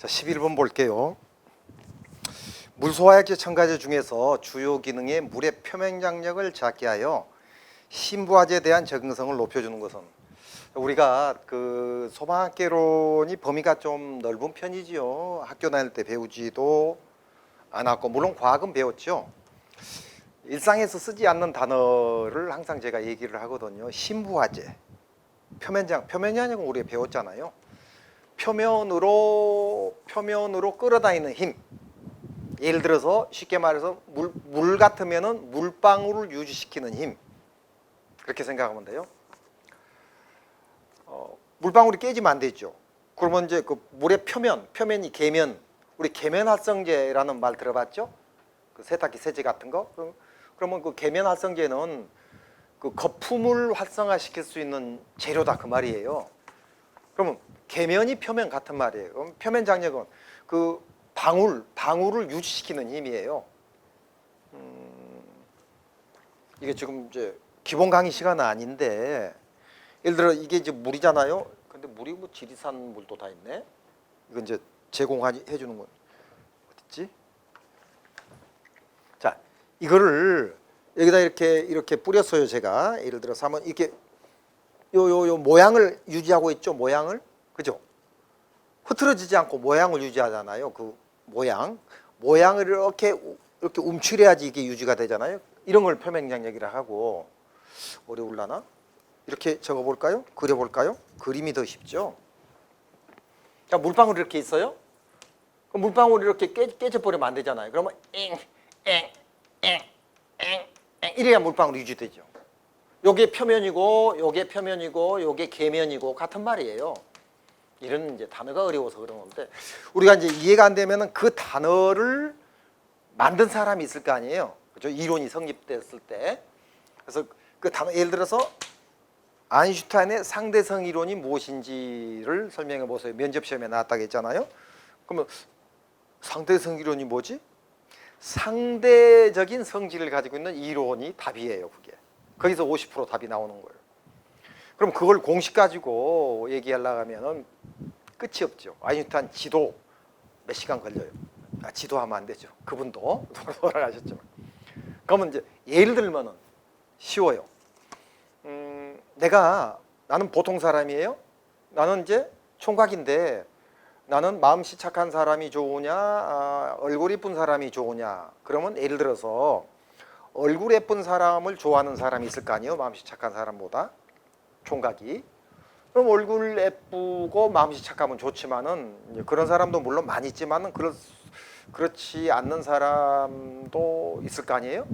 자, 11번 볼게요. 물소화약제 첨가제 중에서 주요 기능의 물의 표면 장력을 작게 하여 신부화제에 대한 적응성을 높여주는 것은, 우리가 그 소방학개론이 범위가 좀 넓은 편이지요. 학교 다닐 때 배우지도 않았고, 물론 과학은 배웠죠. 일상에서 쓰지 않는 단어를 항상 제가 얘기를 하거든요. 신부화제, 표면이 아니고 우리가 배웠잖아요. 표면으로 끌어다니는 힘. 예를 들어서 쉽게 말해서 물 같으면은 물방울을 유지시키는 힘. 그렇게 생각하면 돼요. 물방울이 깨지면 안 되죠. 그러면 이제 그 물의 표면이 계면, 우리 계면활성제라는 말 들어봤죠? 그 세탁기 세제 같은 거. 그러면 그 계면활성제는 그 거품을 활성화시킬 수 있는 재료다 그 말이에요. 그러면 계면이 표면 같은 말이에요. 그럼 표면 장력은 그 방울을 유지시키는 힘이에요. 이게 지금 이제 기본 강의 시간은 아닌데, 예를 들어 이게 이제 물이잖아요. 근데 물이 뭐 지리산 물도 다 있네. 이건 이제 제공해 주는 건 어딨지? 자, 이거를 여기다 이렇게 뿌렸어요. 제가 예를 들어서 한번 이렇게 요 모양을 유지하고 있죠. 모양을, 그죠? 흐트러지지 않고 모양을 유지하잖아요. 그 모양을 이렇게 움츠려야지 이게 유지가 되잖아요. 이런 걸 표면 장력이라 하고. 어려울라나? 이렇게 적어볼까요? 그려볼까요? 그림이 더 쉽죠. 자, 물방울이 이렇게 있어요. 그럼 물방울이 이렇게 깨져버리면 안 되잖아요. 그러면 이래야 물방울이 유지되죠. 요게 표면이고 요게 표면이고 요게 계면이고 같은 말이에요. 이런 이제 단어가 어려워서 그런 건데, 우리가 이제 이해가 안 되면은 그 단어를 만든 사람이 있을 거 아니에요. 그죠? 이론이 성립됐을 때. 그래서 그 단어, 예를 들어서 아인슈타인의 상대성 이론이 무엇인지를 설명해 보세요. 면접 시험에 나왔다고 했잖아요. 그러면 상대성 이론이 뭐지? 상대적인 성질을 가지고 있는 이론이 답이에요, 그게. 거기서 50% 답이 나오는 거예요. 그럼 그걸 공식 가지고 얘기하려고 하면은 끝이 없죠. 아인슈타인 지도 몇 시간 걸려요. 지도하면 안 되죠. 그분도 돌아가셨지만. 그러면 이제 예를 들면은 쉬워요. 나는 보통 사람이에요. 나는 이제 총각인데, 나는 마음씨 착한 사람이 좋으냐, 얼굴 이쁜 사람이 좋으냐. 그러면 예를 들어서 얼굴 예쁜 사람을 좋아하는 사람이 있을 거 아니에요. 마음씨 착한 사람보다. 총각이. 그럼 얼굴 예쁘고 마음씨 착하면 좋지만은, 그런 사람도 물론 많이 있지만은 그렇지 않는 사람도 있을 거 아니에요.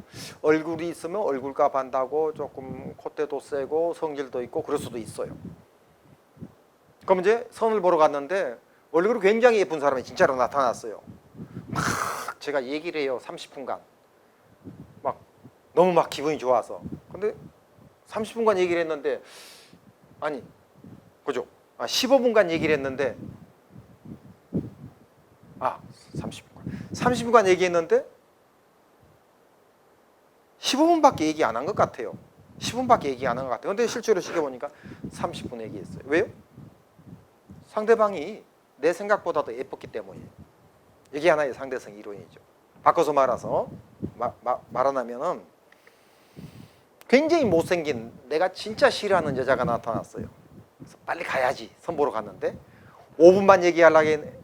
얼굴이 있으면 얼굴값 한다고 조금 콧대도 세고 성질도 있고 그럴 수도 있어요. 그럼 이제 선을 보러 갔는데 얼굴이 굉장히 예쁜 사람이 진짜로 나타났어요. 막 제가 얘기를 해요. 30분간 너무 기분이 좋아서. 근데 30분간 얘기를 했는데, 아니 그죠? 15분간 얘기를 했는데, 30분간 얘기했는데 15분밖에 얘기 안 한 것 같아요. 10분밖에 얘기 안 한 것 같아요. 근데 실제로 시켜보니까 30분 얘기했어요. 왜요? 상대방이 내 생각보다 더 예뻤기 때문이에요. 이게 하나의 상대성 이론이죠. 바꿔서 말하자면은 굉장히 못생긴, 내가 진짜 싫어하는 여자가 나타났어요. 그래서 빨리 가야지 선보러 갔는데 5분만 얘기하려고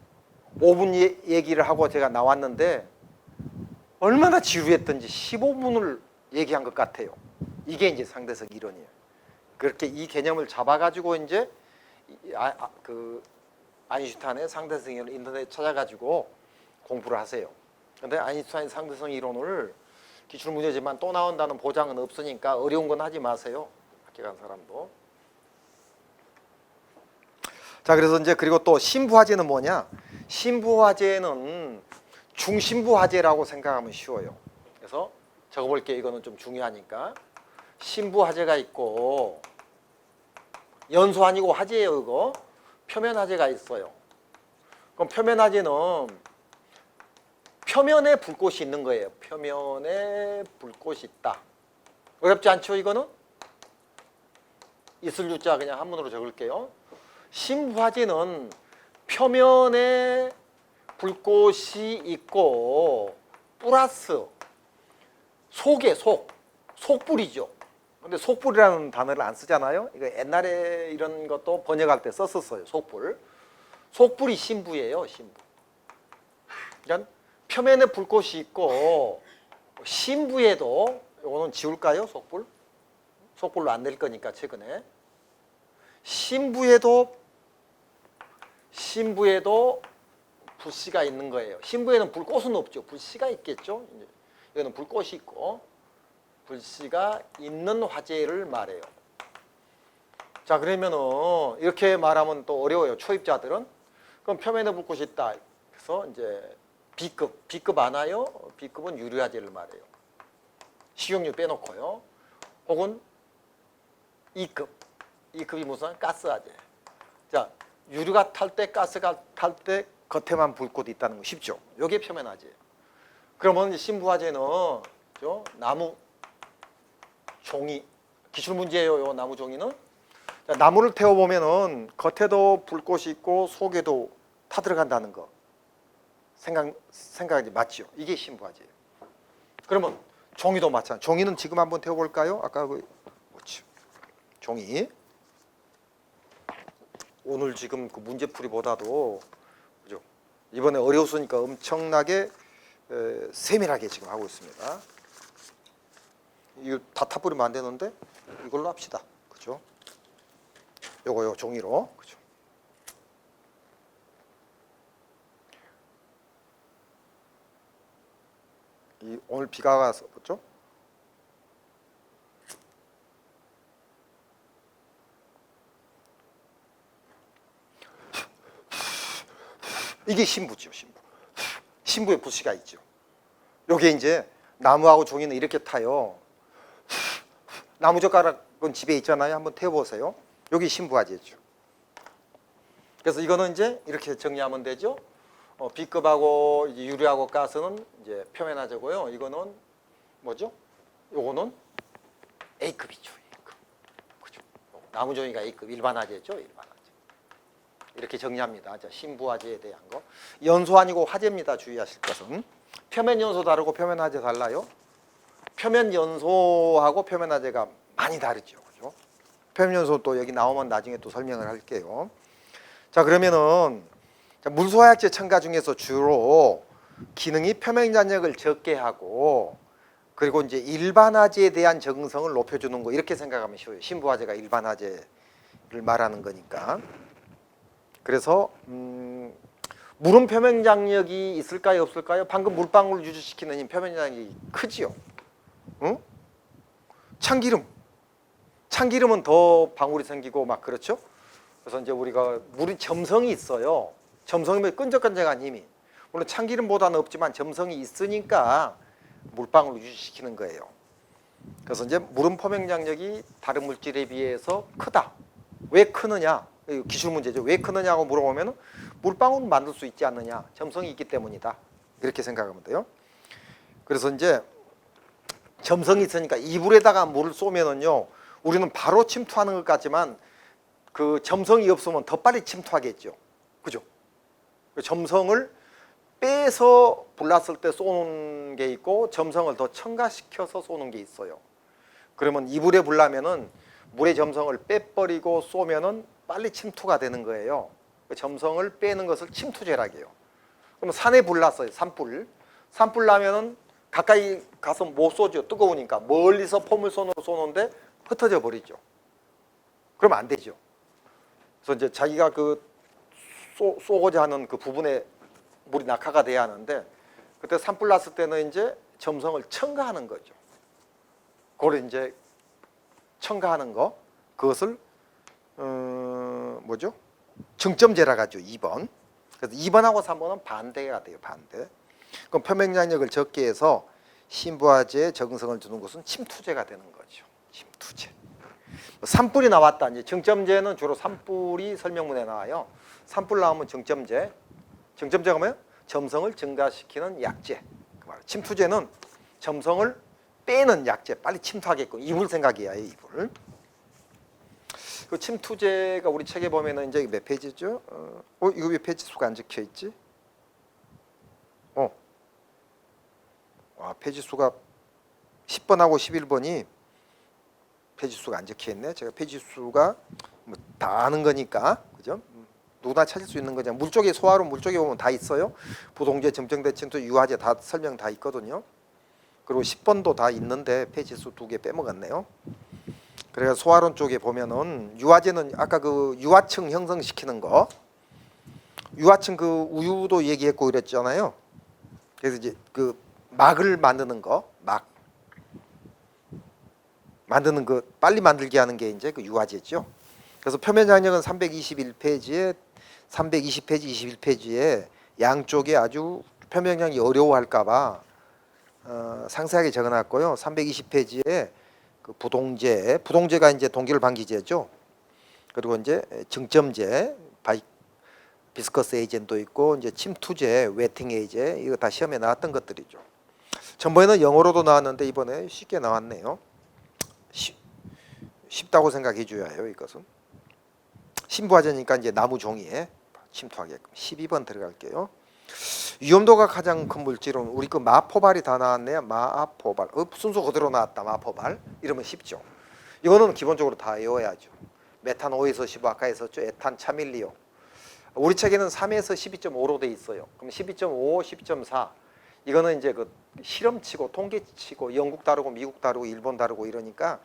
5분 얘기를 하고 제가 나왔는데 얼마나 지루했던지 15분을 얘기한 것 같아요. 이게 이제 상대성 이론이에요. 그렇게 이 개념을 잡아가지고 이제 그 아인슈타인의 상대성 이론을 인터넷에 찾아가지고 공부를 하세요. 근데 아인슈타인 상대성 이론을 기출 문제지만 또 나온다는 보장은 없으니까 어려운 건 하지 마세요. 학교 간 사람도. 자, 그래서 이제 그리고 또 신부화제는 뭐냐? 신부화제는 중신부화제라고 생각하면 쉬워요. 그래서 적어볼게요. 이거는 좀 중요하니까. 신부화제가 있고, 연소 아니고 화제예요. 이거 표면화제가 있어요. 그럼 표면화제는 표면에 불꽃이 있는 거예요. 표면에 불꽃이 있다. 어렵지 않죠? 이거는 있을 유자 그냥 한문으로 적을게요. 신부화제는 표면에 불꽃이 있고 플러스 속불이죠. 근데 속불이라는 단어를 안 쓰잖아요. 이거 옛날에 이런 것도 번역할 때 썼었어요. 속불이 신부예요. 신부. 그러니까 표면에 불꽃이 있고 신부에도, 이거는 지울까요? 속불로 안 낼 거니까 최근에. 신부에도 불씨가 있는 거예요. 신부에는 불꽃은 없죠. 불씨가 있겠죠. 이거는 불꽃이 있고 불씨가 있는 화재를 말해요. 자, 그러면은 이렇게 말하면 또 어려워요. 초입자들은. 그럼 표면에 불꽃이 있다. 그래서 이제 B급 아나요? B급은 유리화재를 말해요. 식용유 빼놓고요. 혹은 E급이 무슨? 가스화재. 자, 유류가 탈 때, 가스가 탈 때 겉에만 불꽃이 있다는 거 쉽죠? 이게 표면화재예요. 그러면 신부화재는 나무 종이, 기출문제예요. 요 나무 종이는. 자, 나무를 태워보면은 겉에도 불꽃이 있고 속에도 타들어간다는 거 생각이 맞죠? 이게 신부화재예요. 그러면 종이도 마찬가지. 종이는 지금 한번 태워볼까요? 아까 종이. 오늘 지금 그 문제풀이보다도 그죠? 이번에 어려웠으니까 엄청나게 세밀하게 지금 하고 있습니다. 이거 다 타버리면 안 되는데 이걸로 합시다. 그죠? 요거 종이로. 그죠? 오늘 비가 와서 그죠? 이게 신부죠, 신부. 신부에 불씨가 있죠. 요게 이제 나무하고 종이는 이렇게 타요. 나무젓가락은 집에 있잖아요. 한번 태워보세요. 여기 신부화재죠. 그래서 이거는 이제 이렇게 정리하면 되죠. B급하고 이제 유리하고 가스는 이제 표면화재고요. 이거는 뭐죠? 요거는 A급이죠. A급. 그죠? 나무종이가 A급, 일반화재죠. 일반화재. 이렇게 정리합니다. 자, 신부화재에 대한 거. 연소 아니고 화재입니다. 주의하실 것은. 표면 연소 다르고 표면 화재 달라요. 표면 연소하고 표면 화재가 많이 다르죠. 그죠? 표면 연소 또 여기 나오면 나중에 또 설명을 할게요. 자, 그러면은 물소화약재 첨가 중에서 주로 기능이 표면 잔력을 적게 하고 그리고 이제 일반 화재에 대한 적응성을 높여주는 거 이렇게 생각하면 쉬워요. 신부 화재가 일반 화재를 말하는 거니까. 그래서 물은 표면 장력이 있을까요, 없을까요? 방금 물방울 유지시키는 힘 표면 장력이 크지요. 응? 참기름은 더 방울이 생기고 막 그렇죠. 그래서 이제 우리가 물이 점성이 있어요. 점성이면 끈적끈적한 힘이. 물론 참기름보다는 없지만 점성이 있으니까 물방울을 유지시키는 거예요. 그래서 이제 물은 표면 장력이 다른 물질에 비해서 크다. 왜 크느냐? 기출 문제죠. 왜 크느냐고 물어보면 물방울을 만들 수 있지 않느냐. 점성이 있기 때문이다. 이렇게 생각하면 돼요. 그래서 이제 점성이 있으니까 이불에다가 물을 쏘면은요. 우리는 바로 침투하는 것 같지만 그 점성이 없으면 더 빨리 침투하겠죠. 그죠? 점성을 빼서 불났을 때 쏘는 게 있고 점성을 더 첨가시켜서 쏘는 게 있어요. 그러면 이불에 불나면은 물의 점성을 빼버리고 쏘면은 빨리 침투가 되는 거예요. 그 점성을 빼는 것을 침투제라고 해요. 그럼 산에 불났어요. 산불 나면은 가까이 가서 못 쏘죠. 뜨거우니까 멀리서 포물선으로 쏘는데 흩어져 버리죠. 그러면 안 되죠. 그래서 이제 자기가 그 쏘고자 하는 그 부분에 물이 낙하가 돼야 하는데 그때 산불 났을 때는 이제 점성을 첨가하는 거죠. 그걸 이제 첨가하는 거 그것을 뭐죠? 증점제라고 하죠. 2번. 그래서 2번하고 3번은 반대가 돼요. 반대. 그럼 표면장력을 적게 해서 신부화재에 적응성을 주는 것은 침투제가 되는 거죠. 침투제. 산불이 나왔다. 이제 증점제는 주로 산불이 설명문에 나와요. 산불 나오면 증점제. 증점제가 뭐예요? 점성을 증가시키는 약제. 침투제는 점성을 빼는 약제. 빨리 침투하게끔. 이불 생각이야. 이불. 그 침투제가 우리 책에 보면은 이제 몇 페이지죠? 이거 왜 페이지 수가 안 적혀 있지? 페이지수가 10번하고 11번이 페이지수가 안 적혀 있네. 제가 페이지수가 뭐 다 아는 거니까, 그죠? 누구나 찾을 수 있는 거잖아요. 물쪽에 소화로 물쪽에 보면 다 있어요. 부동제, 점정대칭투, 유화제 다 설명 다 있거든요. 그리고 10번도 다 있는데 페이지수 2개 빼먹었네요. 그래서 소화론 쪽에 보면은 유화제는 아까 그 유화층 형성시키는 거, 유화층 그 우유도 얘기했고 그랬잖아요. 그래서 이제 그 막을 만드는 거, 막 만드는 그 빨리 만들게 하는 게 이제 그 유화제죠. 그래서 표면 장력은 321페이지에 320페이지, 21페이지에 양쪽에 아주 표면 장력이 어려워할까봐 상세하게 적어놨고요. 320페이지에 그 부동제가 이제 동결 방기제죠. 그리고 이제 증점제, 비스커스 에이젠도 있고 이제 침투제, 웨팅 에이제 이거 다 시험에 나왔던 것들이죠. 전번에는 영어로도 나왔는데 이번에 쉽게 나왔네요. 쉽다고 생각해 줘야 해요. 이것은 신부화제니까 이제 나무 종이에 침투하게끔 12번 들어갈게요. 위험도가 가장 큰 물질은 우리 그 마포발이 다 나왔네요. 마포발 순서 그대로 나왔다. 마포발 이러면 쉽죠. 이거는 기본적으로 다 외워야죠. 메탄 5에서 15 아까 했었죠. 에탄 차밀리오. 우리 책에는 3에서 12.5로 돼 있어요. 그럼 12.5, 12.4 이거는 이제 그 실험치고 통계치고 영국 다르고 미국 다르고 일본 다르고 이러니까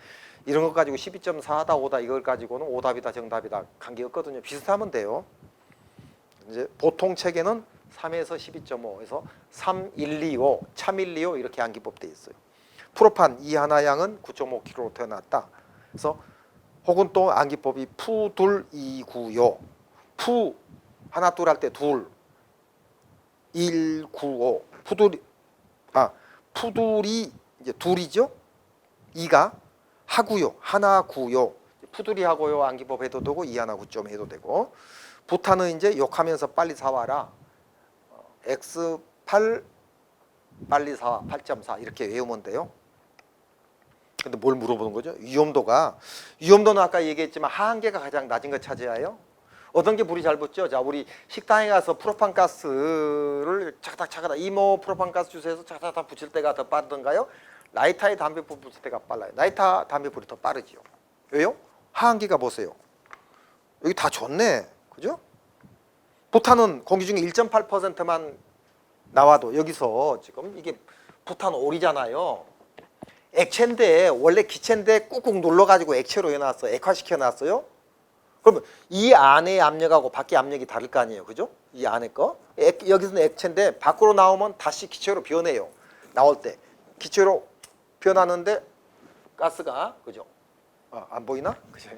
이런 것 가지고 12.4다 5다 이걸 가지고는 오답이다 정답이다 관계 없거든요. 비슷하면 돼요. 이제 보통 책에는 3에서 12.5에서 3, 1, 2, 5 차밀리오 이렇게 암기법 돼 있어요. 프로판 이 하나양은 9.5kg로 태어났다. 그래서 혹은 또 암기법이 푸둘 2구요. 푸 하나 둘 할 때 둘 195 푸둘이 이제 둘이죠. 2가 하구요 하나 구요 푸둘이 하고요 암기법 해도 되고 2 하나 9점 해도 되고 부타는 이제 욕하면서 빨리 사와라 X8 빨리 사와 8.4 이렇게 외우면 돼요. 근데 뭘 물어보는 거죠? 위험도는 아까 얘기했지만 하한계가 가장 낮은 거 찾아야 해요. 어떤 게 불이 잘 붙죠? 자, 우리 식당에 가서 프로판가스를 차가닥 이모 프로판가스 주세요. 차가닥 붙일 때가 더 빠르던가요? 라이터에 담배불 붙일 때가 빨라요. 라이터 담배불이 더 빠르지요. 왜요? 하한계가 보세요. 여기 다 좋네. 그죠? 부탄은 공기 중에 1.8%만 나와도 여기서 지금 이게 부탄 오리잖아요. 액체인데 원래 기체인데 꾹꾹 눌러가지고 액체로 해놨어. 액화시켜놨어요. 그러면 이 안의 압력하고 밖의 압력이 다를 거 아니에요. 그죠? 이 안에 거. 여기서는 액체인데 밖으로 나오면 다시 기체로 변해요. 나올 때. 기체로 변하는데 가스가 그죠? 안 보이나? 그죠?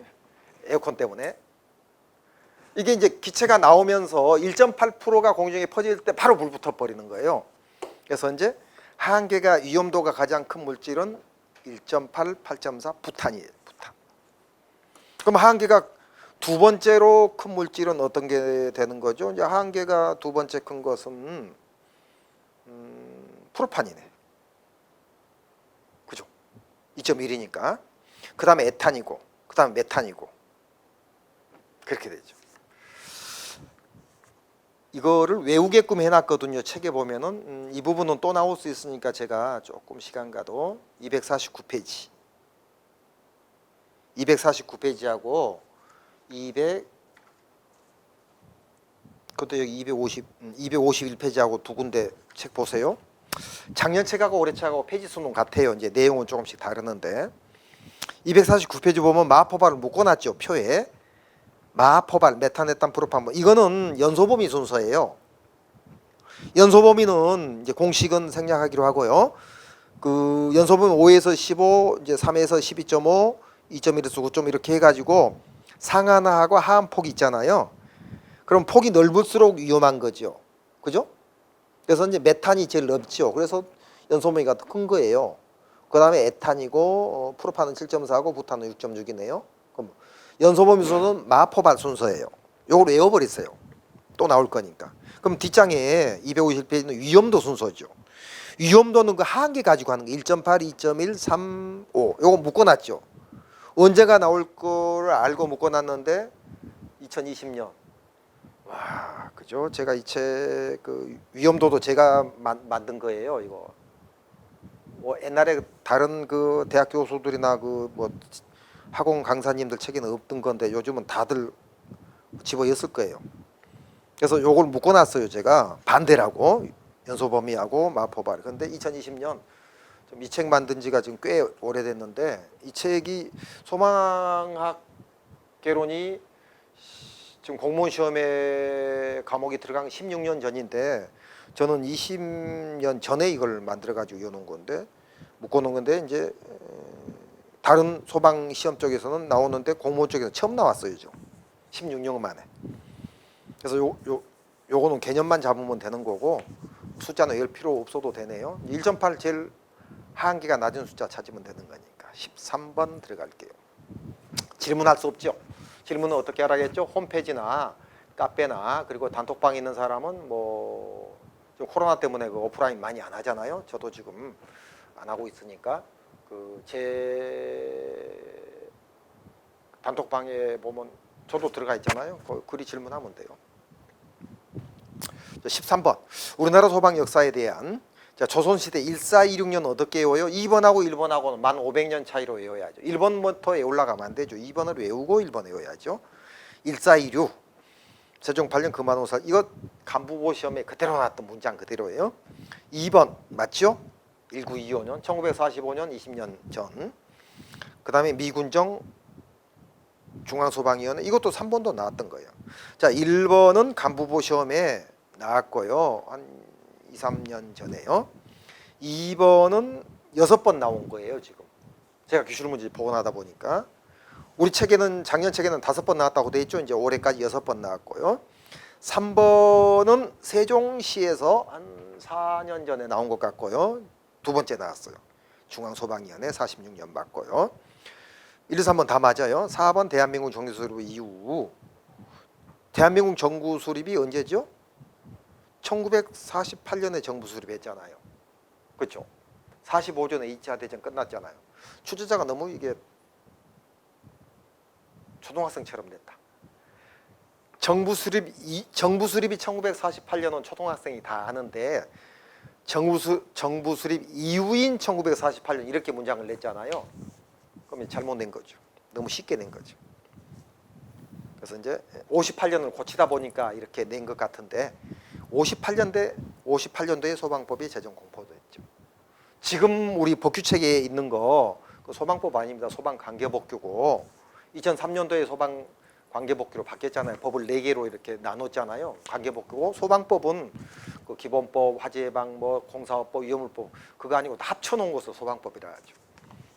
에어컨 때문에. 이게 이제 기체가 나오면서 1.8%가 공중에 퍼질 때 바로 불 붙어 버리는 거예요. 그래서 이제 한계가 위험도가 가장 큰 물질은 1.8, 8.4 부탄이에요. 부탄. 그럼 한계가 두 번째로 큰 물질은 어떤 게 되는 거죠? 이제 한계가 두 번째 큰 것은 프로판이네. 그죠? 2.1이니까. 그 다음에 에탄이고, 그 다음에 메탄이고. 그렇게 되죠. 이거를 외우게끔 해놨거든요. 책에 보면은 이 부분은 또 나올 수 있으니까 제가 조금 시간 가도 249페이지. 249페이지하고 200 그것도 여기 251페이지하고 두 군데 책 보세요. 작년 책하고 올해 책하고 페이지 수는 같아요. 이제 내용은 조금씩 다르는데 249페이지 보면 마포발을 묶어놨죠. 표에 마포발, 메탄에탄, 프로판 이거는 연소 범위 순서예요. 연소 범위는 이제 공식은 생략하기로 하고요. 그 연소 범위 5에서 15, 이제 3에서 12.5, 2.1에서 9.5 이렇게 해가지고 상하나하고 하한 폭이 있잖아요. 그럼 폭이 넓을수록 위험한 거죠. 그죠? 그래서 이제 메탄이 제일 넓죠. 그래서 연소범위가 더 큰 거예요. 그 다음에 에탄이고 프로판은 7.4고 부탄은 6.6이네요. 그럼 연소범위 순서는 마포발 순서예요. 요걸 외워버리세요. 또 나올 거니까. 그럼 뒷장에 251페이지는 위험도 순서죠. 위험도는 그 한계 가지고 하는 거 1.8, 2.1, 3, 5 요거 묶어놨죠. 언제가 나올 거를 알고 묶어놨는데 2020년. 와, 그죠? 제가 이 책 그 위험도도 제가 만든 거예요. 이거 뭐 옛날에 다른 그 대학 교수들이나 그 뭐 학원 강사님들 책에는 없던 건데 요즘은 다들 집어였을 거예요. 그래서 요걸 묶어놨어요. 제가 반대라고 연소범위하고 마포발. 근데 2020년 이 책 만든 지가 지금 꽤 오래됐는데 이 책이 소망학 개론이 지금 공무원 시험에 과목이 들어간 16년 전인데 저는 20년 전에 이걸 만들어 가지고 이어놓은 건데 묶어놓은 건데 이제 다른 소방 시험 쪽에서는 나오는데 공무원 쪽에서 처음 나왔어요. 지금 16년 만에. 그래서 요거는 개념만 잡으면 되는 거고 숫자는 외울 필요 없어도 되네요. 1.8 제일 한계가 낮은 숫자 찾으면 되는 거니까 13번 들어갈게요. 질문할 수 없죠. 질문은 어떻게 하라겠죠? 홈페이지나 카페나 그리고 단톡방에 있는 사람은 뭐 좀 코로나 때문에 그 오프라인 많이 안 하잖아요. 저도 지금 안 하고 있으니까 그 제 단톡방에 보면 저도 들어가 있잖아요. 글이 질문하면 돼요. 13번 우리나라 소방 역사에 대한 자, 조선시대 1426년 어떻게 외워요? 2번하고 1번하고는 1500년 차이로 외워야죠. 1번부터 올라가면 안 되죠. 2번을 외우고 1번 외워야죠. 1426 세종 8년 금환호사 이거 간부보 시험에 그대로 나왔던 문장 그대로예요. 2번 맞죠? 1925년 1945년 20년 전. 그 다음에 미군정 중앙소방위원회 이것도 3번도 나왔던 거예요. 자 1번은 간부보 시험에 나왔고요. 한 2, 3년 전에요. 2번은 6번 나온 거예요. 지금 제가 기출문제 복원하다 보니까 우리 책에는 작년 책에는 5번 나왔다고 돼 있죠. 이제 올해까지 6번 나왔고요. 3번은 세종시에서 한 4년 전에 나온 것 같고요. 두 번째 나왔어요. 중앙소방위원회 46년 맞고요. 1, 2, 3번 다 맞아요. 4번 대한민국 정규 수립 이후 대한민국 정부 수립이 언제죠? 1948년에 정부 수립했잖아요. 그렇죠? 45년에 2차 대전 끝났잖아요. 출제자가 너무 이게 초등학생처럼 됐다. 정부 수립이 1948년은 초등학생이 다 아는데 정부 수립 이후인 1948년 이렇게 문장을 냈잖아요. 그러면 잘못 낸 거죠. 너무 쉽게 낸 거죠. 그래서 이제 58년을 고치다 보니까 이렇게 낸 것 같은데 58년도에 소방법이 제정 공포됐죠. 지금 우리 법규책에 있는 거 그 소방법 아닙니다. 소방관계법규고 2003년도에 소방관계법규로 바뀌었잖아요. 법을 4개로 이렇게 나눴잖아요. 관계법규고 소방법은 그 기본법, 화재예방, 뭐 공사업법, 위험물법 그거 아니고 다 합쳐놓은 것을 소방법이라 하죠.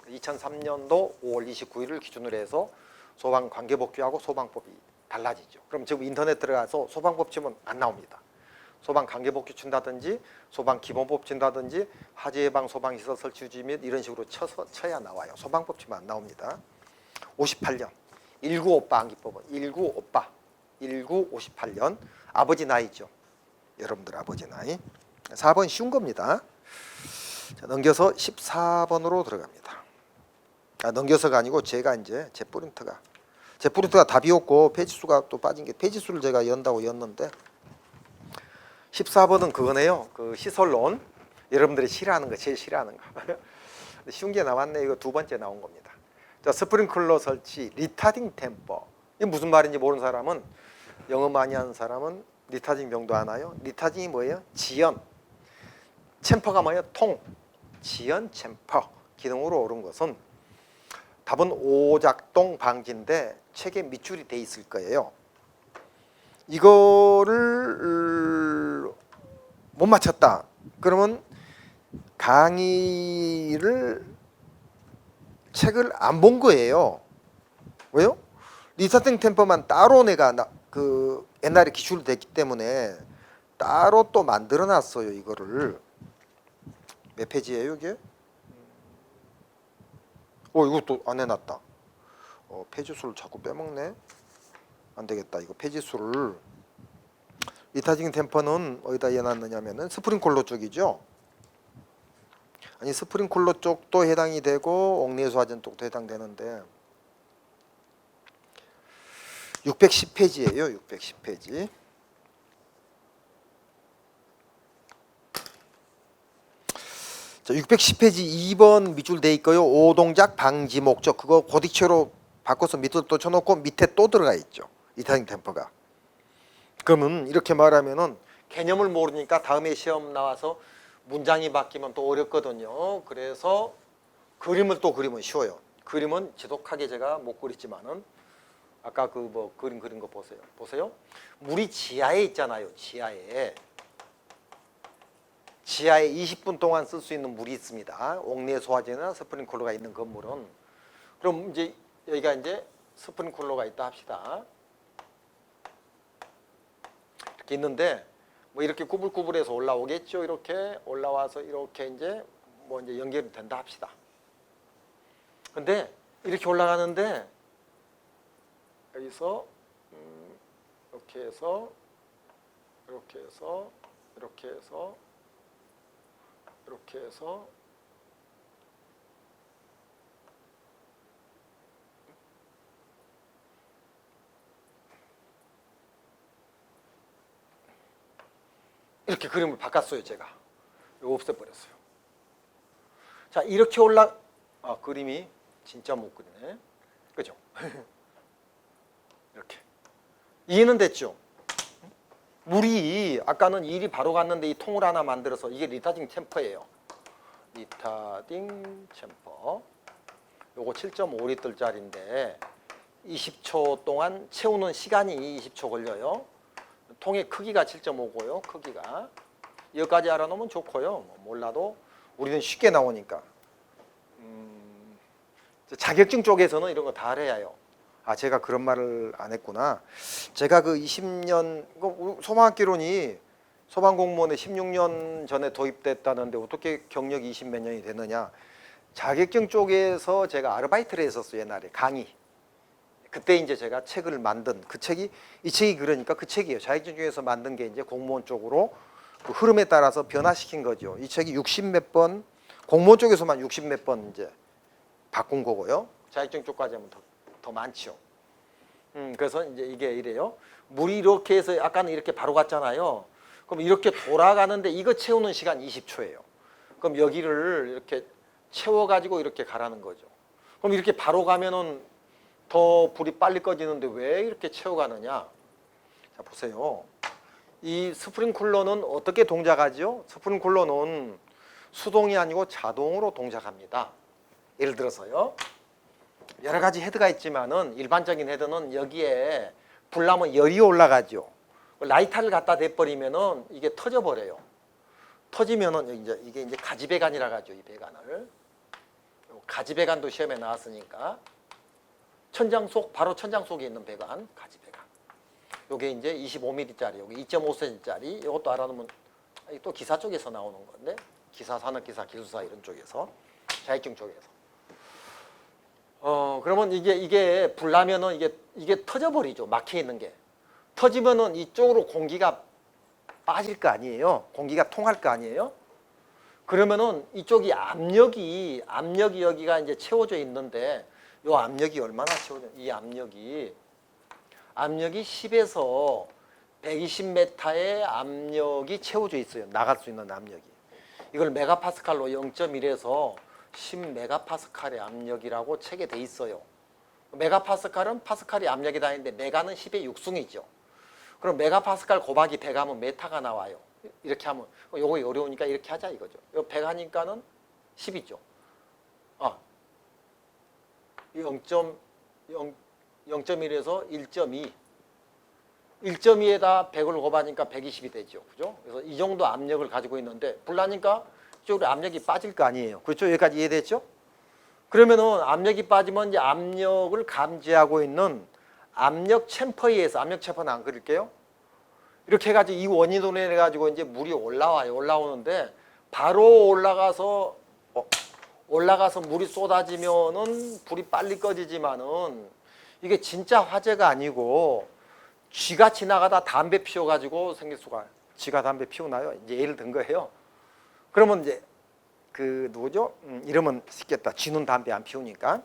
2003년도 5월 29일을 기준으로 해서 소방관계법규하고 소방법이 달라지죠. 그럼 지금 인터넷 들어가서 소방법 치면 안 나옵니다. 소방관계법규 친다든지 소방기본법 친다든지 화재예방 소방시설 설치 유지 및 이런 식으로 쳐야 나와요. 소방법 치면 안 나옵니다. 58년 1958 암기법은 1958년 아버지 나이죠. 여러분들 아버지 나이. 4번 쉬운 겁니다. 자, 넘겨서 14번으로 들어갑니다. 넘겨서가 아니고 제가 이제 제 프린트가 답이 없고 페이지수가 또 빠진 게 페이지수를 제가 연다고 였는데 14번은 그거네요. 그 시설론 여러분들이 싫어하는 거 제일 싫어하는 거 쉬운 게 나왔네. 이거 두 번째 나온 겁니다. 자, 스프링클러 설치 리타딩 템퍼 이게 무슨 말인지 모르는 사람은 영어 많이 하는 사람은 리타딩 병도 아나요? 리타딩이 뭐예요? 지연 챔퍼가 뭐예요? 통 지연 챔퍼 기능으로 옳은 것은 답은 오작동 방지인데 책에 밑줄이 돼 있을 거예요. 이거를 못 맞췄다. 그러면 책을 안 본 거예요. 왜요? 리타딩 템퍼만 따로 내가 그 옛날에 기출됐기 때문에 따로 또 만들어 놨어요. 이거를 몇 페이지예요 이게? 이것도 안 해놨다. 페이지 수를 자꾸 빼먹네. 안 되겠다. 이거 페이지 수를 리타딩 템퍼는 어디다 해놨느냐면은 스프링클러 쪽이죠. 아니 스프링클러 쪽도 해당이 되고 옥내수 화전 쪽도 해당되는데 610페이지예요. 610페이지. 자, 610페이지 2번 밑줄 돼 있고요. 오동작 방지 목적 그거 고딕체로 바꿔서 밑을 또 쳐놓고 밑에 또 들어가 있죠. 리타딩 템퍼가. 그러면 이렇게 말하면은 개념을 모르니까 다음에 시험 나와서 문장이 바뀌면 또 어렵거든요. 그래서 그림을 또 그리면 쉬워요. 그림은 지독하게 제가 못 그리지만은 아까 그 뭐 그림 그린 거 보세요. 보세요. 물이 지하에 있잖아요. 지하에 20분 동안 쓸 수 있는 물이 있습니다. 옥내 소화제나 스프링클러가 있는 건물은. 그럼 이제 여기가 이제 스프링클러가 있다 합시다. 이렇게 있는데 뭐 이렇게 꾸불꾸불해서 올라오겠죠. 이렇게 올라와서 이렇게 이제 뭐 이제 연결이 된다 합시다. 근데 이렇게 올라가는데 여기서 이렇게 해서 이렇게 해서 이렇게 해서 이렇게 해서 이렇게 그림을 바꿨어요. 제가 이거 없애버렸어요. 자, 이렇게 그림이 진짜 못 그리네. 그죠? 이렇게 이해는 됐죠? 물이 아까는 일이 바로 갔는데 이 통을 하나 만들어서 이게 리타딩 챔퍼예요. 리타딩 챔퍼. 요거 7.5리터짜리인데 20초 동안 채우는 시간이 20초 걸려요. 통의 크기가 7.5고요. 크기가 여기까지 알아놓으면 좋고요. 뭐 몰라도 우리는 쉽게 나오니까. 자격증 쪽에서는 이런 거 다 알아야 해요. 아, 제가 그런 말을 안 했구나. 제가 그 20년 소방학개론이 소방공무원에 16년 전에 도입됐다는데 어떻게 경력이 20 몇 년이 됐느냐. 자격증 쪽에서 제가 아르바이트를 했었어요. 옛날에 강의. 그때 이제 제가 책을 만든 그 책이 이 책이 그러니까 그 책이에요. 자격증 중에서 만든 게 이제 공무원 쪽으로 그 흐름에 따라서 변화시킨 거죠. 이 책이 60 몇 번 공무원 쪽에서만 60 몇 번 이제 바꾼 거고요. 자격증 쪽까지 하면 더 많죠. 그래서 이제 이게 이래요. 물이 이렇게 해서 아까는 이렇게 바로 갔잖아요. 그럼 이렇게 돌아가는데 이거 채우는 시간 20초예요. 그럼 여기를 이렇게 채워가지고 이렇게 가라는 거죠. 그럼 이렇게 바로 가면은 더 불이 빨리 꺼지는데 왜 이렇게 채워가느냐? 자, 보세요. 이 스프링클러는 어떻게 동작하죠? 스프링클러는 수동이 아니고 자동으로 동작합니다. 예를 들어서요. 여러 가지 헤드가 있지만은 일반적인 헤드는 여기에 불 나면 열이 올라가죠. 라이터를 갖다 대버리면은 이게 터져버려요. 터지면은 이게 이제 가지배관이라 하죠. 이 배관을. 가지배관도 시험에 나왔으니까. 천장 속, 바로 천장 속에 있는 배관, 가지배관. 요게 이제 25mm짜리, 요게 2.5cm짜리, 이것도 알아놓으면 또 기사 쪽에서 나오는 건데, 기사, 산업기사, 기술사 이런 쪽에서, 자격증 쪽에서. 그러면 이게 불 나면은 이게 터져버리죠. 막혀 있는 게. 터지면은 이쪽으로 공기가 빠질 거 아니에요. 공기가 통할 거 아니에요. 그러면은 이쪽이 압력이 여기가 이제 채워져 있는데, 요 압력이 얼마나 채워져? 이 압력이 10에서 120m의 압력이 채워져 있어요. 나갈 수 있는 압력이. 이걸 메가파스칼로 0.1에서 10메가파스칼의 압력이라고 책에 돼 있어요. 메가파스칼은 파스칼이 압력이 다니는데 메가는 10의 6승이죠. 그럼 메가파스칼 곱하기 100 하면 메타가 나와요. 이렇게 하면 요거 어려우니까 이렇게 하자 이거죠. 요 100 하니까는 10이죠. 0.1에서 1.2. 1.2에다 100을 곱하니까 120이 되죠. 그죠? 그래서 이 정도 압력을 가지고 있는데 불 나니까 이쪽으로 압력이 빠질 거 아니에요. 그렇죠? 여기까지 이해됐죠? 그러면은 압력이 빠지면 이제 압력을 감지하고 있는 압력 챔퍼에 의해서, 압력 챔퍼는 안 그릴게요. 이렇게 해가지고 이 원인으로 해가지고 이제 물이 올라와요. 올라오는데 바로 올라가서 물이 쏟아지면은 불이 빨리 꺼지지만은 이게 진짜 화재가 아니고 쥐가 지나가다 담배 피워가지고 생길 수가. 쥐가 담배 피우나요? 이제 예를 든 거예요. 그러면 이제 그 누구죠? 이러면 쉽겠다. 쥐는 담배 안 피우니까.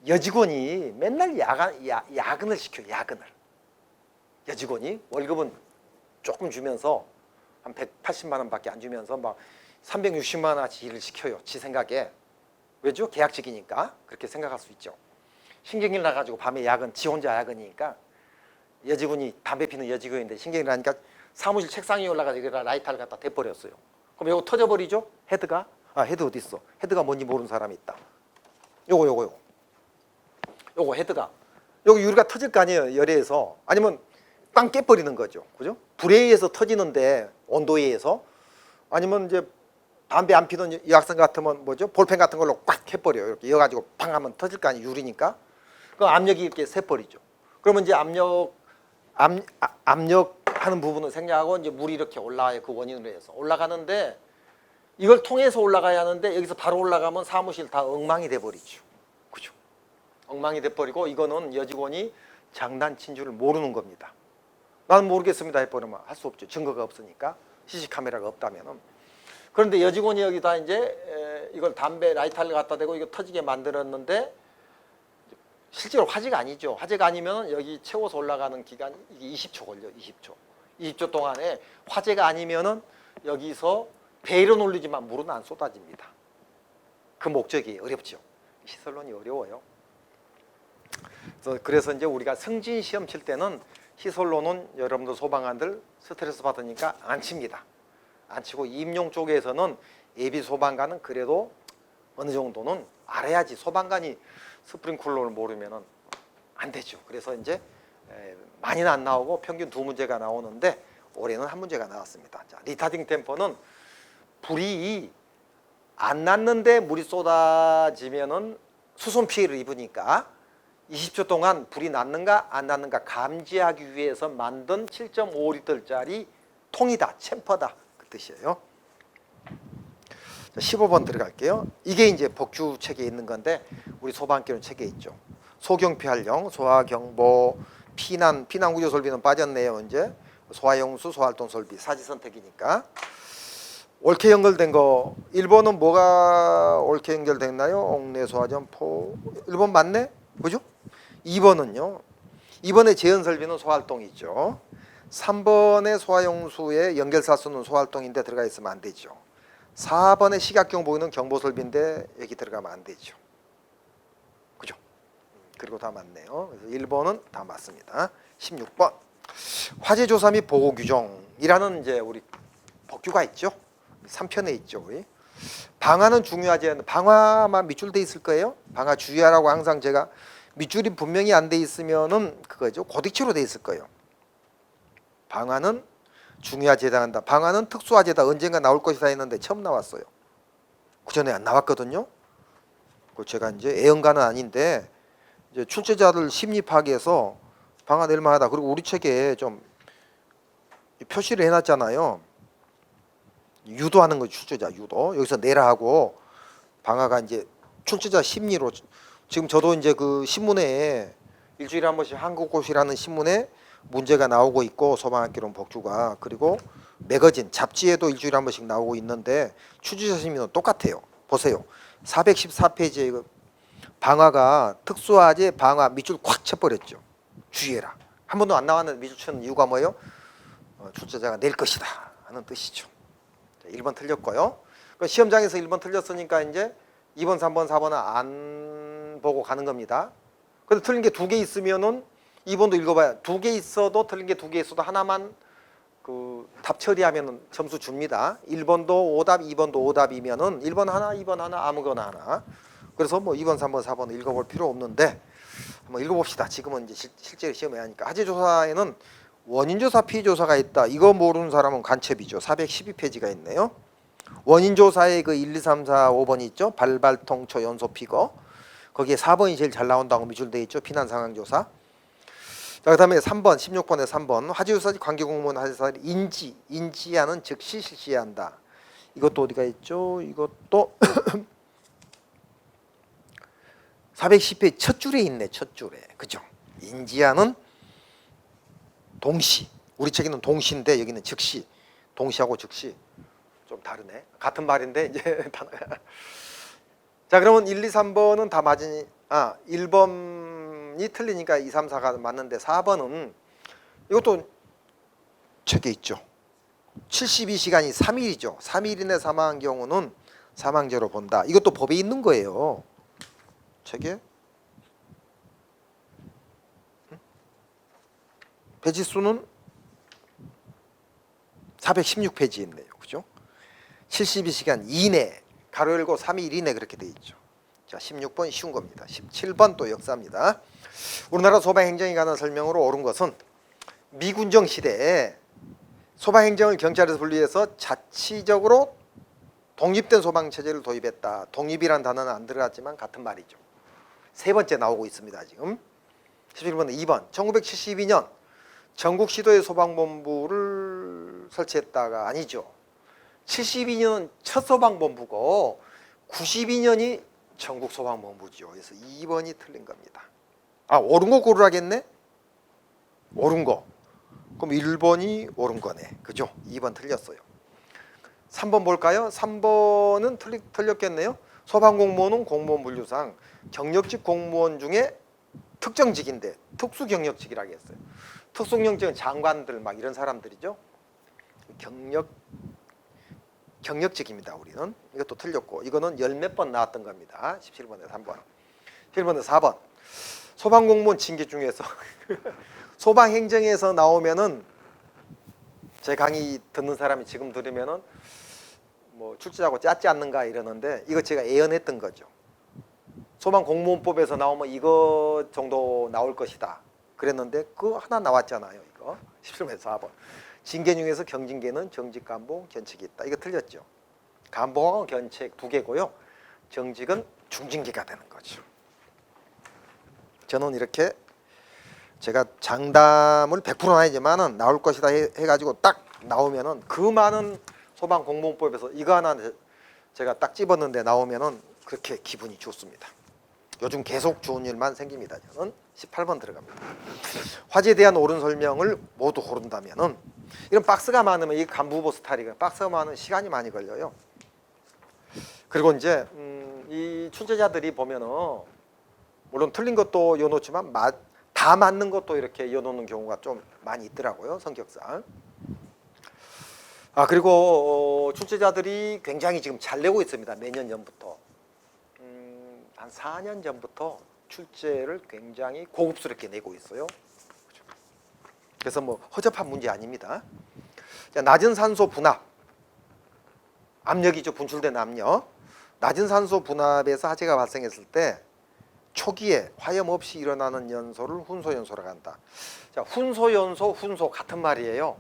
여직원이 맨날 야근을 시켜요. 야근을. 여직원이 월급은 조금 주면서 한 180만 원밖에 안 주면서 막 360만 원어치 일을 시켜요. 지 생각에. 왜죠? 계약직이니까 그렇게 생각할 수 있죠. 신경질 나가지고 밤에 야근, 지 혼자 야근이니까 여직원이 담배 피는 여직원인데 신경이 나니까 사무실 책상 위에 올라가서 라이터를 갖다 대버렸어요. 그럼 이거 터져버리죠? 헤드가? 헤드 어디 있어? 헤드가 뭔지 모르는 사람이 있다. 요거 헤드가. 요거 유리가 터질 거 아니에요, 열에서. 아니면 빵 깨버리는 거죠. 그죠? 불에 의해서 터지는데, 온도에 의해서. 아니면 이제 담배 안 피던 여학생 같으면 뭐죠? 볼펜 같은 걸로 꽉 해버려요. 이렇게 이어가지고 팡 하면 터질 거 아니에요, 유리니까. 그 압력이 이렇게 새버리죠. 그러면 이제 압력하는 부분은 생략하고 이제 물이 이렇게 올라와요. 그 원인으로 해서 올라가는데 이걸 통해서 올라가야 하는데 여기서 바로 올라가면 사무실 다 엉망이 돼버리죠. 그죠? 엉망이 돼버리고 이거는 여직원이 장난친 줄을 모르는 겁니다. 나는 모르겠습니다 해버리면 할 수 없죠. 증거가 없으니까. CC 카메라가 없다면은. 그런데 여직원이 여기다 이제 이걸 담배 라이터를 갖다 대고 이거 터지게 만들었는데 실제로 화재가 아니죠. 화재가 아니면 여기 채워서 올라가는 기간이 20초 걸려. 20초 동안에 화재가 아니면은 여기서 배일은 올리지만 물은 안 쏟아집니다. 그 목적이 어렵죠. 시설론이 어려워요. 그래서 이제 우리가 승진 시험 칠 때는 시설론은 여러분들 소방관들 스트레스 받으니까 안 칩니다. 안 치고 임용 쪽에서는 예비 소방관은 그래도 어느 정도는 알아야지. 소방관이 스프링쿨러를 모르면은 안 되죠. 그래서 이제 많이는 안 나오고 평균 2문제가 나오는데 올해는 1문제가 나왔습니다. 자, 리타딩 템퍼는 불이 안 났는데 물이 쏟아지면은 수송 피해를 입으니까 20초 동안 불이 났는가 안 났는가 감지하기 위해서 만든 7.5리터짜리 통이다, 챔퍼다 그 뜻이에요. 자, 15번 들어갈게요. 이게 이제 복주 책에 있는 건데 우리 소방학교는 책에 있죠. 소경피할령, 소화경보, 피난 구조 설비는 빠졌네요. 이제 소화용수, 소활동 설비 사지 선택이니까. 옳게 연결된 거 1번은 뭐가 옳게 연결됐나요? 옥내 소화전 포 1번 맞네? 그죠? 2번은요. 2번의 재현 설비는 소활동이 있죠. 3번의 소화용수에 연결사수는 소활동인데 들어가 있으면 안 되죠. 4번의 시각경보는 경보설비인데 여기 들어가면 안 되죠. 그죠? 그리고 다 맞네요. 그래서 1번은 다 맞습니다. 16번 화재조사 및 보호규정이라는 이제 우리 법규가 있죠. 3편에 있죠. 우리 방화는 중요하지 않은 방화만 밑줄 돼 있을 거예요. 방화 주의하라고 항상 제가 밑줄이 분명히 안 돼 있으면은 그거죠. 고딕체로 돼 있을 거예요. 방화는 중요하지 않는다. 방화는 특수화재다. 언젠가 나올 것이다 했는데 처음 나왔어요. 그 전에 안 나왔거든요. 제가 이제 애연가는 아닌데 이제 출제자들 심리 파악해서 방화 낼 만하다. 그리고 우리 책에 좀 표시를 해놨잖아요. 유도하는 거죠. 출제자 유도. 여기서 내라 하고 방화가 이제 출제자 심리로 지금 저도 이제 그 신문에 일주일에 한 번씩 한국고시라는 신문에 문제가 나오고 있고 소방학개론 복주가 그리고 매거진 잡지에도 일주일에 한 번씩 나오고 있는데 출제자 심리는 똑같아요. 보세요. 414페이지에 방화가 특수화재 방화 밑줄 콱 쳐버렸죠. 주의해라. 한 번도 안 나왔는데 밑줄 치는 이유가 뭐예요? 출제자가 낼 것이다 하는 뜻이죠. 1번 틀렸고요. 시험장에서 1번 틀렸으니까 이제 2번, 3번, 4번은 안 보고 가는 겁니다. 근데 틀린 게 2개 있으면은 2번도 읽어봐야 2개 있어도 틀린 게 2개 있어도 하나만 그 답 처리하면 점수 줍니다. 1번도 오답, 2번도 오답이면은 1번 하나, 2번 하나, 아무거나 하나. 그래서 뭐 2번, 3번, 4번 읽어볼 필요 없는데 한번 읽어봅시다. 지금은 이제 실제 시험에 하니까 화재조사에는 원인조사, 피해조사가 있다. 이거 모르는 사람은 간첩이죠. 412페이지가 있네요. 원인조사에 그 1, 2, 3, 4, 5번이 있죠. 발발통초, 연소피거. 거기에 4번이 제일 잘 나온다고 미줄돼 있죠. 피난상황조사. 자, 그 다음에 3번, 16번에 3번. 화재조사 관계공무원 화재조사를 인지하는 즉시 실시해야 한다. 이것도 어디가 있죠? 이것도 410페이지 첫 줄에 있네. 첫 줄에. 그죠? 인지하는 동시. 우리 책에는 동시인데 여기는 즉시. 동시하고 즉시. 좀 다르네. 같은 말인데 이제 단어가. 자, 그러면 1, 2, 3번은 다 맞으니 1번이 틀리니까 2, 3, 4가 맞는데 4번은 이것도 책에 있죠. 72시간이 3일이죠. 3일 이내 사망한 경우는 사망죄로 본다. 이것도 법에 있는 거예요. 책에 페이지 수는 416페이지에 있네요. 그죠? 72시간 이내 가로 열고 3일 이내 그렇게 돼 있죠. 자, 16번 쉬운 겁니다. 17번 또 역사입니다. 우리나라 소방행정에 관한 설명으로 옳은 것은 미군정 시대에 소방행정을 경찰에서 분리해서 자치적으로 독립된 소방체제를 도입했다. 독립이란 단어는 안 들어갔지만 같은 말이죠. 세 번째 나오고 있습니다. 지금 11번 2번 1972년 전국 시도의 소방본부를 설치했다가 아니죠. 72년은 첫 소방본부고 92년이 전국 소방본부죠. 그래서 2번이 틀린 겁니다. 아, 옳은 거 고르라겠네? 옳은 거. 그럼 1번이 옳은 거네. 그죠? 2번 틀렸어요. 3번 볼까요? 3번은 틀렸겠네요. 소방공무원은 공무원 분류상 경력직 공무원 중에 특정직인데 특수경력직이라고 했어요. 특수경력직은 장관들 막 이런 사람들이죠. 경력직입니다. 우리는. 이것도 틀렸고 이거는 열 몇 번 나왔던 겁니다. 17번에 3번. 17번에 4번. 소방공무원 징계 중에서 소방행정에서 나오면은 제 강의 듣는 사람이 지금 들으면은 뭐 출제하고 짰지 않는가 이러는데 이거 제가 예언했던 거죠. 소방공무원법에서 나오면 이거 정도 나올 것이다 그랬는데 그거 하나 나왔잖아요. 이거 17번에서 4번. 징계 중에서 경징계는 정직 간부 견책이 있다. 이거 틀렸죠. 간부하고 견책 두 개고요. 정직은 중징계가 되는 거죠. 저는 이렇게 제가 장담을 100%는 아니지만은 나올 것이다 해가지고 딱 나오면은 그 많은 소방공무원법에서 이거 하나 제가 딱 집었는데 나오면은 그렇게 기분이 좋습니다. 요즘 계속 좋은 일만 생깁니다. 저는 18번 들어갑니다. 화재에 대한 옳은 설명을 모두 고른다면은 이런 박스가 많으면 이 간부보 스타일이가 박스가 많으면 시간이 많이 걸려요. 그리고 이제 이 출제자들이 보면은 물론 틀린 것도 이어놓지만 다 맞는 것도 이렇게 이어놓는 경우가 좀 많이 있더라고요. 성격상. 아, 그리고 출제자들이 굉장히 지금 잘 내고 있습니다. 매년 전부터. 한 4년 전부터 출제를 굉장히 고급스럽게 내고 있어요. 그래서 뭐 허접한 문제 아닙니다. 자, 낮은 산소 분압. 압력이죠. 분출된 압력. 낮은 산소 분압에서 화재가 발생했을 때 초기에 화염 없이 일어나는 연소를 훈소연소라고 한다. 자, 훈소연소, 훈소 같은 말이에요.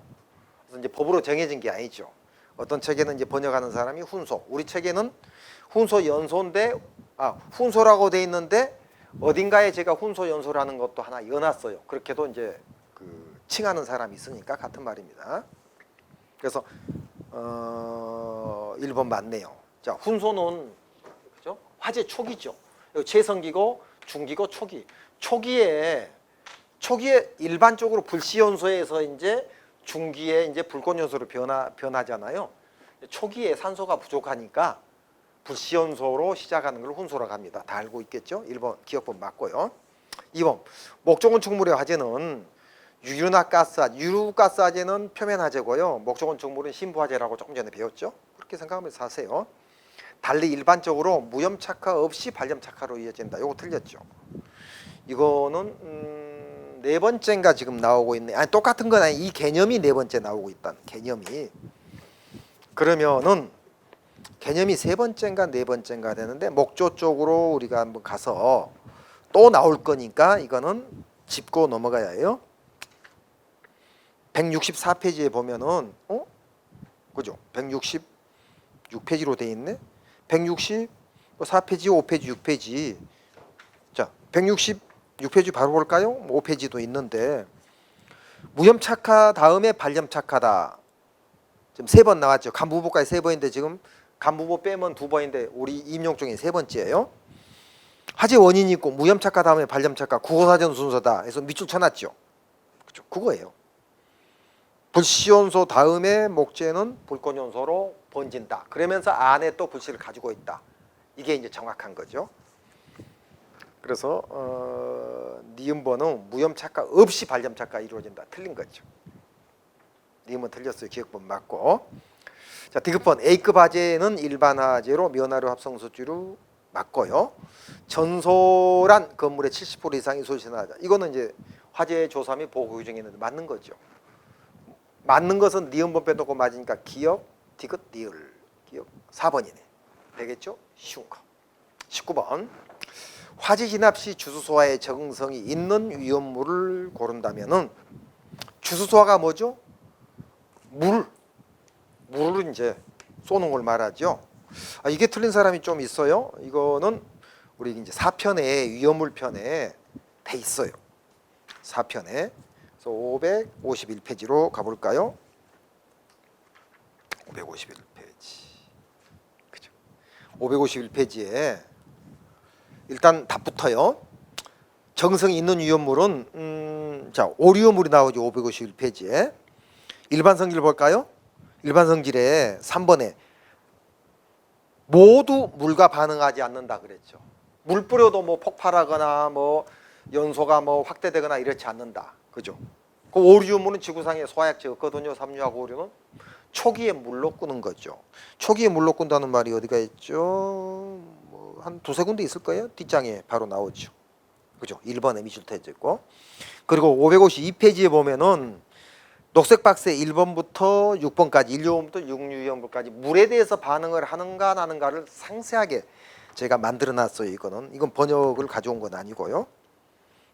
그래서 이제 법으로 정해진 게 아니죠. 어떤 책에는 이제 번역하는 사람이 훈소, 우리 책에는 훈소연소인데 훈소라고 돼 있는데 어딘가에 제가 훈소연소라는 것도 하나 넣어놨어요. 그렇게도 이제 그 칭하는 사람이 있으니까 같은 말입니다. 그래서 1번 맞네요. 자, 훈소는 그죠? 화재 초기죠. 최성기고 중기고 초기. 초기에 일반적으로 불시연소에서 이제 중기에 이제 불꽃연소로 변하잖아요. 초기에 산소가 부족하니까 불시연소로 시작하는 걸 훈소라고 합니다. 다 알고 있겠죠? 1번 기억법 맞고요. 2번 목조건축물의 화재는 유류가스 화재는 표면 화재고요. 목조건축물은 신부 화재라고 조금 전에 배웠죠? 그렇게 생각하면서 하세요. 달리 일반적으로 무염 착화 없이 발염 착화로 이어진다. 요거 틀렸죠. 이거는 네 번째인가 지금 나오고 있네. 아니 똑같은 건 아니. 이 개념이 네 번째 나오고 있다는 개념이. 그러면은 개념이 세 번째인가 네 번째인가 되는데 목조 쪽으로 우리가 한번 가서 또 나올 거니까 이거는 짚고 넘어가야 해요. 164페이지에 보면은 그죠? 166페이지로 돼 있네. 164페이지, 5페이지, 6페이지. 자, 166페이지 바로 볼까요? 5페이지도 있는데 무염 착화 다음에 발염 착화다. 지금 3번 나왔죠. 간부보까지 3번인데 지금 간부보 빼면 2번인데 우리 임용 중에 3번째예요. 화재 원인이 있고 무염 착화 다음에 발염 착화 국어사전 순서다. 해서 밑줄 쳐놨죠. 그죠? 그거예요. 불시연소 다음에 목재는 불꽃연소로 번진다. 그러면서 안에 또 불씨를 가지고 있다. 이게 이제 정확한 거죠. 그래서 니은번은 무염 착화 없이 발염 착화 이루어진다. 틀린 거죠. 니은은 틀렸어요. 기억법 맞고. 자, 디귿번 A급 화재는 일반 화재로 면화료 합성소지로 맞고요. 전소란 건물의 70% 이상이 소진하자. 이거는 이제 화재 조사 및 보고 규정했는데 맞는 거죠. 맞는 것은 니은번 빼놓고 맞으니까 기억, 디귿, 니을. 기억 4번이네. 되겠죠? 쉬운 거. 19번 화재 진압 시 주수소화에 적응성이 있는 위험물을 고른다면은 주수소화가 뭐죠? 물을 이제 쏘는 걸 말하죠. 이게 틀린 사람이 좀 있어요. 이거는 우리 이제 4편에 위험물 편에 돼 있어요. 4편에. 그래서 551페이지로 가볼까요? 551페이지. 그죠? 551페이지에 일단 답부터요. 정성이 있는 위험물은 자, 오리오물이 나오죠. 551페이지에. 일반 성질 볼까요? 일반 성질에 3번에 모두 물과 반응하지 않는다 그랬죠. 물 뿌려도 뭐 폭발하거나 뭐 연소가 뭐 확대되거나 이렇지 않는다. 그죠? 그 오리오물은 지구상에 소화약재 없거든요. 삼류하고 오류는 초기에 물로 끄는 거죠. 초기에 물로 끈다는 말이 어디가 있죠? 뭐 한 두세 군데 있을 거예요. 뒷장에 바로 나오죠. 그죠? 1번에 미줄태져 있고. 그리고 552페이지에 보면은 녹색 박스에 1번부터 6번까지 인류오염부터 육류오염까지 물에 대해서 반응을 하는가 안 하는가를 상세하게 제가 만들어 놨어요. 이건 번역을 가져온 건 아니고요.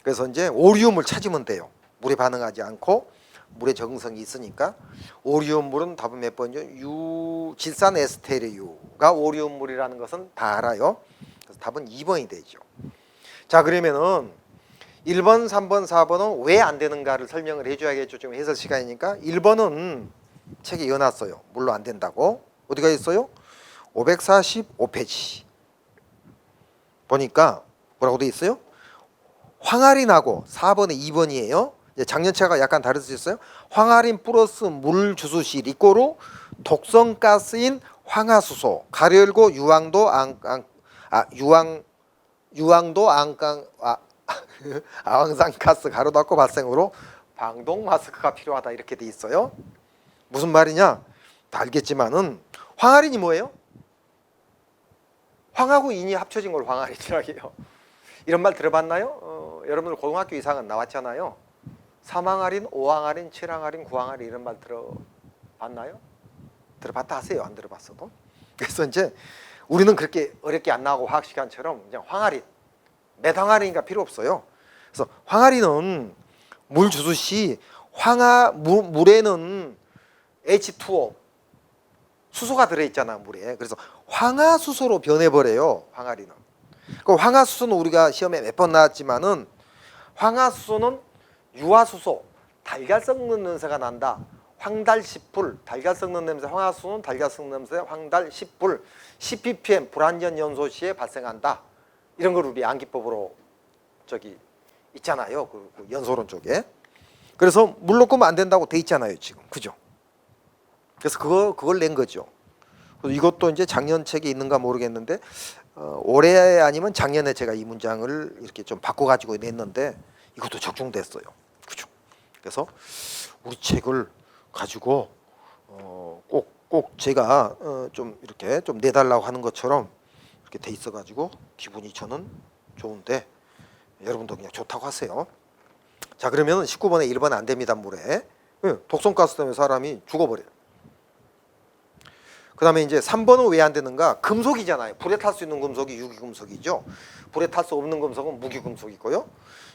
그래서 이제 오리움을 찾으면 돼요. 물에 반응하지 않고 물의 적응성이 있으니까. 오리움물은 답은 몇 번이죠? 질산 에스테르유가 오리움물이라는 것은 다 알아요. 그래서 답은 2번이 되죠. 자, 그러면은 1번, 3번, 4번은 왜 안 되는가를 설명을 해줘야겠죠. 지금 해설 시간이니까. 1번은 책에 이어놨어요. 물로 안 된다고. 어디가 있어요? 545페이지 보니까 뭐라고 돼 있어요? 황화린하고 4번에 2번이에요. 작년체가 약간 다를 수 있어요. 황화린 플러스 물 주수실 이꼬로 독성가스인 황화수소 가로 열고 아황산가스 가로 닫고 발생으로 방독 마스크가 필요하다 이렇게 돼 있어요. 무슨 말이냐? 다 알겠지만은 황화린이 뭐예요? 황하고 인이 합쳐진 걸 황화린이라고 해요. 이런 말 들어봤나요? 여러분들 고등학교 이상은 나왔잖아요. 3항아린, 5항아린, 7항아린, 9항아린 이런 말 들어봤나요? 들어봤다 하세요. 안 들어봤어도. 그래서 이제 우리는 그렇게 어렵게 안 나오고 화학 시간처럼 그냥 황화린, 메당화린이니까 필요 없어요. 그래서 황화린은 물 주수 시 물에는 H2O 수소가 들어있잖아 물에. 그래서 황화수소로 변해버려요. 황화린은. 그 황화수소는 우리가 시험에 몇 번 나왔지만은 황화수소는 유화수소, 달걀 썩는 냄새가 난다. 황달10불, 달걀 썩는 냄새, 황화수소는 달걀 썩는 냄새, 황달10불, 10ppm 불완전 연소 시에 발생한다. 이런 걸 우리 암기법으로 저기 있잖아요. 그 연소론 쪽에. 그래서 물로 끄면 안 된다고 돼 있잖아요, 지금. 그죠? 그래서 그걸 낸 거죠. 그래서 이것도 이제 작년 책에 있는가 모르겠는데 올해 아니면 작년에 제가 이 문장을 이렇게 좀 바꿔 가지고 냈는데 이것도 적중됐어요. 그죠? 그래서 우리 책을 가지고 꼭 제가 좀 이렇게 좀 내달라고 하는 것처럼 이렇게 돼 있어 가지고 기분이 저는 좋은데 여러분도 그냥 좋다고 하세요. 자, 그러면 19번에 1번 안 됩니다. 물에 독성가스 때문에 사람이 죽어버려요. 그 다음에 이제 3번은 왜 안 되는가? 금속이잖아요. 불에 탈 수 있는 금속이 유기금속이죠. 불에 탈 수 없는 금속은 무기금속이고요.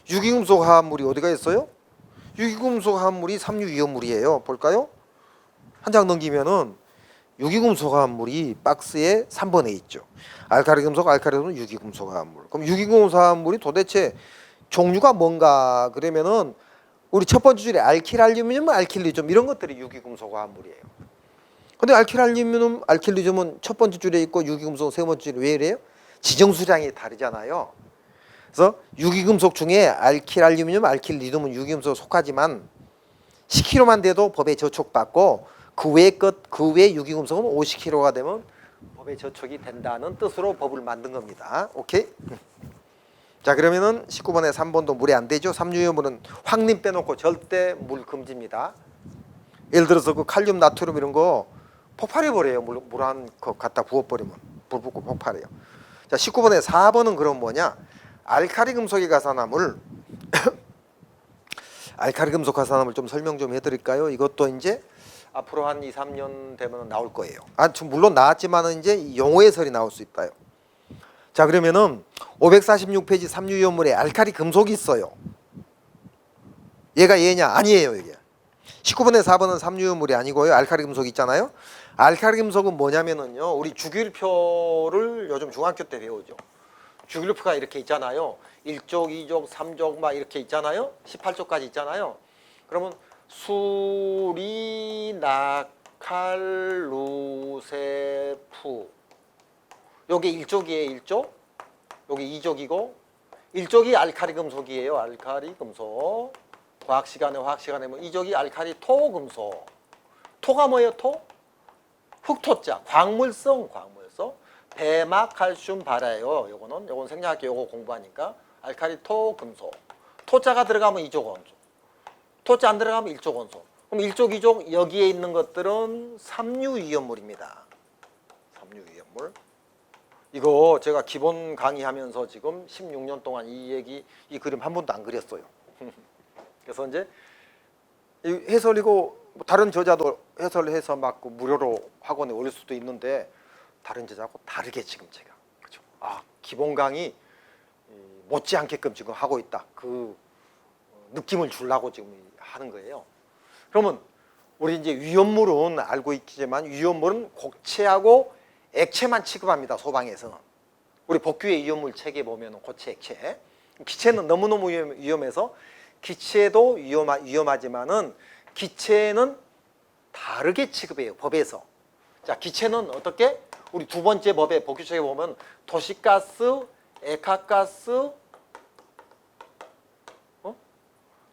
유기금속 화합물이 어디가 있어요? 유기금속 화합물이 삼류위험물이에요. 볼까요? 한 장 넘기면은 유기금속 화합물이 박스에 3번에 있죠. 알카리금속, 알카리금속은 유기금속 화합물. 그럼 유기금속 화합물이 도대체 종류가 뭔가? 그러면은 우리 첫 번째 줄에 알킬알루미늄, 알킬리즘 이런 것들이 유기금속 화합물이에요. 근데 알킬알루미늄, 알킬리즘은 첫 번째 줄에 있고 유기금속은 세 번째 줄에 왜 이래요? 지정수량이 다르잖아요. 그래서 유기금속 중에 알킬알루미늄, 알킬리즘은 유기금속에 속하지만 10kg만 돼도 법에 저촉받고 그 외 유기금속은 50kg가 되면 법에 저촉이 된다는 뜻으로 법을 만든 겁니다. 오케이? 자, 그러면은 19번에 3번도 물에 안 되죠. 삼류유물은 황림 빼놓고 절대 물 금지입니다. 예를 들어서 그 칼륨, 나트륨 이런 거 폭발해 버려요. 물 한 컵 갖다 부어 버리면 불 붙고 폭발해요. 자, 19번에 4번은 그럼 뭐냐? 알카리 금속의 가산화물 알카리 금속 가산화물 좀 설명 좀 해드릴까요? 이것도 이제 앞으로 한 2, 3년 되면 나올 거예요. 물론 나왔지만은 이제 용어 해설이 나올 수 있다요. 자, 그러면은 546페이지 삼유이온물에 알카리 금속이 있어요. 얘가 얘냐? 아니에요, 이게. 19번에 4번은 삼유이온물이 아니고요. 알카리 금속이 있잖아요. 알카리 금속은 뭐냐면은요. 우리 주기율표를 요즘 중학교 때 배우죠. 주기율표가 이렇게 있잖아요. 1족, 2족, 3족 막 이렇게 있잖아요. 18족까지 있잖아요. 그러면 수리, 낙칼, 루세프. 요게 1족이에요, 1족. 요게 2족이고 1족이 알카리 금속이에요. 알카리 금속. 화학 시간에 뭐 2족이 알카리 토 금속. 토가 뭐예요? 토? 흑토자. 광물성. 배막 칼슘 발화예요. 요건 생략할게요. 요거 공부하니까. 알카리 토 금속. 토자가 들어가면 2족 원소. 토자 안 들어가면 1족 원소. 그럼 1족, 2족 여기에 있는 것들은 삼유이온물입니다. 삼유이온물. 이거 제가 기본 강의하면서 지금 16년 동안 이 그림 한 번도 안 그렸어요. 그래서 이제 해설이고 다른 저자도 해설해서 막 무료로 학원에 올릴 수도 있는데 다른 저자하고 다르게 지금 제가 그죠? 기본 강의 못지않게끔 지금 하고 있다. 그 느낌을 주려고 지금 하는 거예요. 그러면 우리 이제 위험물은 알고 있지만 위험물은 고체하고 액체만 취급합니다. 소방에서. 우리 복귀의 위험물 책에 보면 고체, 액체. 기체는 너무너무 위험해서 기체도 위험하지만은 기체는 다르게 취급해요. 법에서. 자, 기체는 어떻게? 우리 두 번째 법에 복귀책에 보면 도시가스, 액화가스,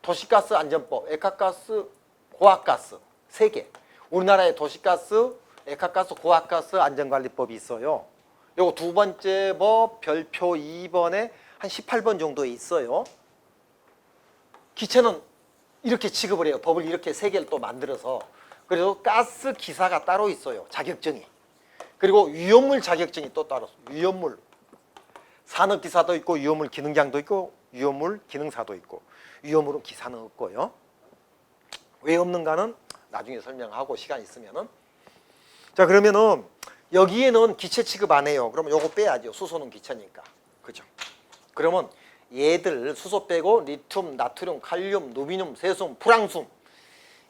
도시가스 안전법, 액화가스, 고압가스 3개. 우리나라에 도시가스, 액화가스, 고압가스 안전관리법이 있어요. 요거 두 번째 법 별표 2번에 한 18번 정도에 있어요. 기체는 이렇게 취급을 해요. 법을 이렇게 3개를 또 만들어서. 그래서 가스 기사가 따로 있어요. 자격증이. 그리고 위험물 자격증이 또 따로 있어요. 위험물. 산업기사도 있고 위험물 기능장도 있고 위험물 기능사도 있고 위험물은 기사는 없고요. 왜 없는가는 나중에 설명하고 시간 있으면은. 자, 그러면은 여기에는 기체 취급 안 해요. 그러면 요거 빼야죠. 수소는 기체니까. 그죠? 그러면 얘들 수소 빼고 리튬, 나트륨, 칼륨, 누비늄, 세슘, 프랑숨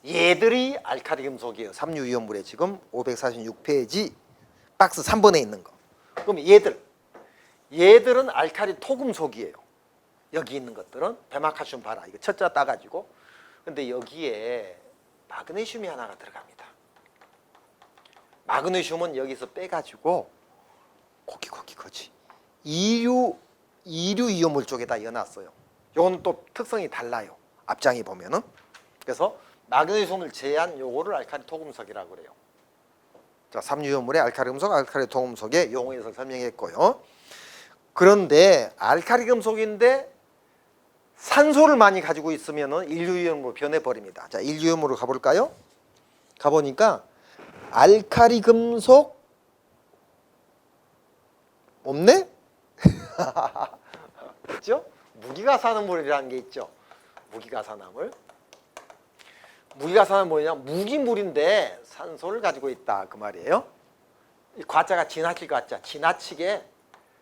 얘들이 알카리 금속이에요. 삼유이온물에 지금 546페이지 박스 3번에 있는 거. 그럼 얘들은 알카리 토금속이에요. 여기 있는 것들은 배막칼슘 발화 이거 첫자 따가지고. 근데 여기에 마그네슘이 하나가 들어갑니다. 마그네슘은 여기서 빼가지고 거지 이류 이온물 쪽에다 넣어놨어요. 요건 또 특성이 달라요. 앞장에 보면은. 그래서 마그네슘을 제한 요거를 알카리 토금속이라고 그래요. 자, 삼유이온물의 알카리 금속, 알카리 토금속의 용어에서 설명했고요. 그런데 알카리 금속인데 산소를 많이 가지고 있으면은 일류이온으로 변해버립니다. 자, 일류이온으로 가볼까요? 가보니까 알카리 금속 없네? 그렇죠? 무기가산화물이라는 게 있죠. 무기가산화물. 무기가산화물은 뭐냐? 무기물인데 산소를 가지고 있다 그 말이에요. 이 과자가 지나칠 과자, 지나치게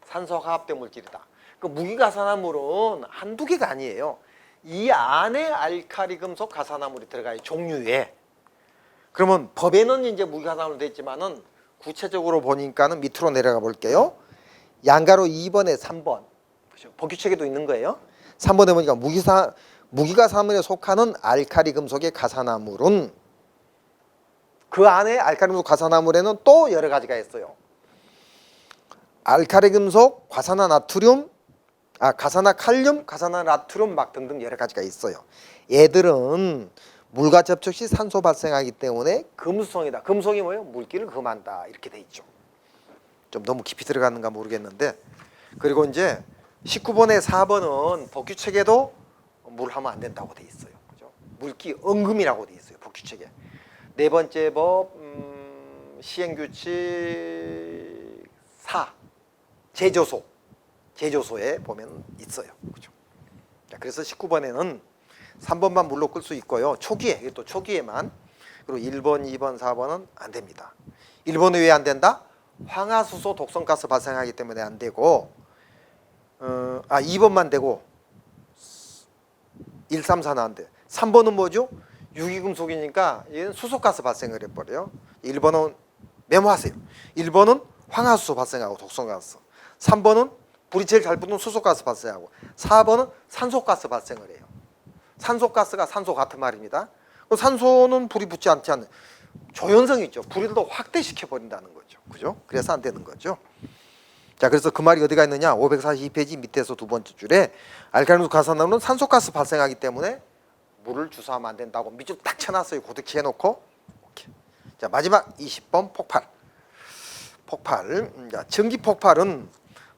산소가 합된 물질이다. 그 무기가산화물은 한두 개가 아니에요. 이 안에 알카리 금속 가산화물이 들어가요. 종류에. 그러면 법에는 이제 무기가산화물로 되어 있지만은 구체적으로 보니까는 밑으로 내려가 볼게요. 양가로 2번에 3번. 그렇죠? 법규책에도 있는 거예요. 3번에 보니까 무기가산화물에 속하는 알카리 금속의 가산화물은 그 안에 알카리 금속 가산화물에는 또 여러 가지가 있어요. 알카리 금속, 과산화나트륨, 가산화칼륨, 가산화나트륨 막 등등 여러 가지가 있어요. 얘들은 물과 접촉 시 산소 발생하기 때문에 금수성이다. 금속이 뭐예요? 물기를 금한다. 이렇게 돼 있죠. 좀 너무 깊이 들어가는가 모르겠는데. 그리고 이제 19번에 4번은 법규책에도 물 하면 안 된다고 돼 있어요. 그죠? 물기 언금이라고 돼 있어요. 법규책에. 네 번째 법 시행규칙 4 제조소에 보면 있어요. 그죠? 자, 그래서 19번에는 3번만 물로 끌 수 있고요. 초기에, 이게 또 초기에만. 그리고 1번, 2번, 4번은 안 됩니다. 1번은 왜 안 된다? 황화수소 독성가스 발생하기 때문에 안 되고 2번만 되고 1, 3, 4는 안 돼. 3번은 뭐죠? 유기금속이니까 얘는 수소가스 발생을 해버려요. 1번은 메모하세요. 1번은 황화수소 발생하고 독성가스. 3번은 불이 제일 잘 붙는 수소가스 발생하고 4번은 산소가스 발생을 해요. 산소가스가 산소 같은 말입니다. 산소는 불이 붙지 않지 않는 조연성이 있죠. 불을 더 확대시켜 버린다는 거죠. 그죠? 그래서 안 되는 거죠. 자, 그래서 그 말이 어디가 있느냐? 542페이지 밑에서 두 번째 줄에 알칼리수 가스나무는 산소가스 발생하기 때문에 물을 주사하면 안 된다고 밑줄 딱 쳐놨어요. 고득치 해놓고. 오케이. 자, 마지막 20번 폭발. 자, 전기 폭발은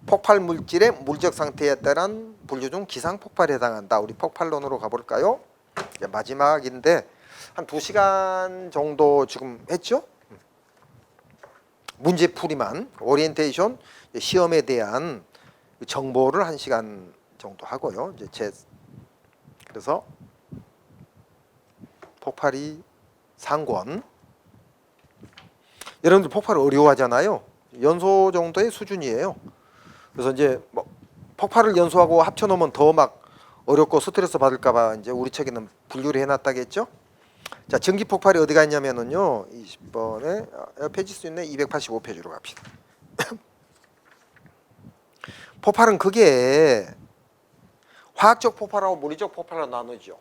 폭발 물질의 물적 상태에 따른 분류 중 기상 폭발에 해당한다. 우리 폭발론으로 가볼까요? 자, 마지막인데 한 2시간 정도 지금 했죠? 문제풀이만 오리엔테이션 시험에 대한 정보를 1시간 정도 하고요. 이제 그래서 폭발이 상권. 여러분들 폭발 어려워하잖아요. 연소 정도의 수준이에요. 그래서 이제 뭐 폭발을 연소하고 합쳐놓으면 더 막 어렵고 스트레스 받을까봐 이제 우리 책에는 분류를 해놨다겠죠. 자, 전기 폭발이 어디가 있냐면은요. 20번에 페이지 수 있네. 285페이지로 갑시다. 폭발은 그게 화학적 폭발하고 물리적 폭발로 나누죠.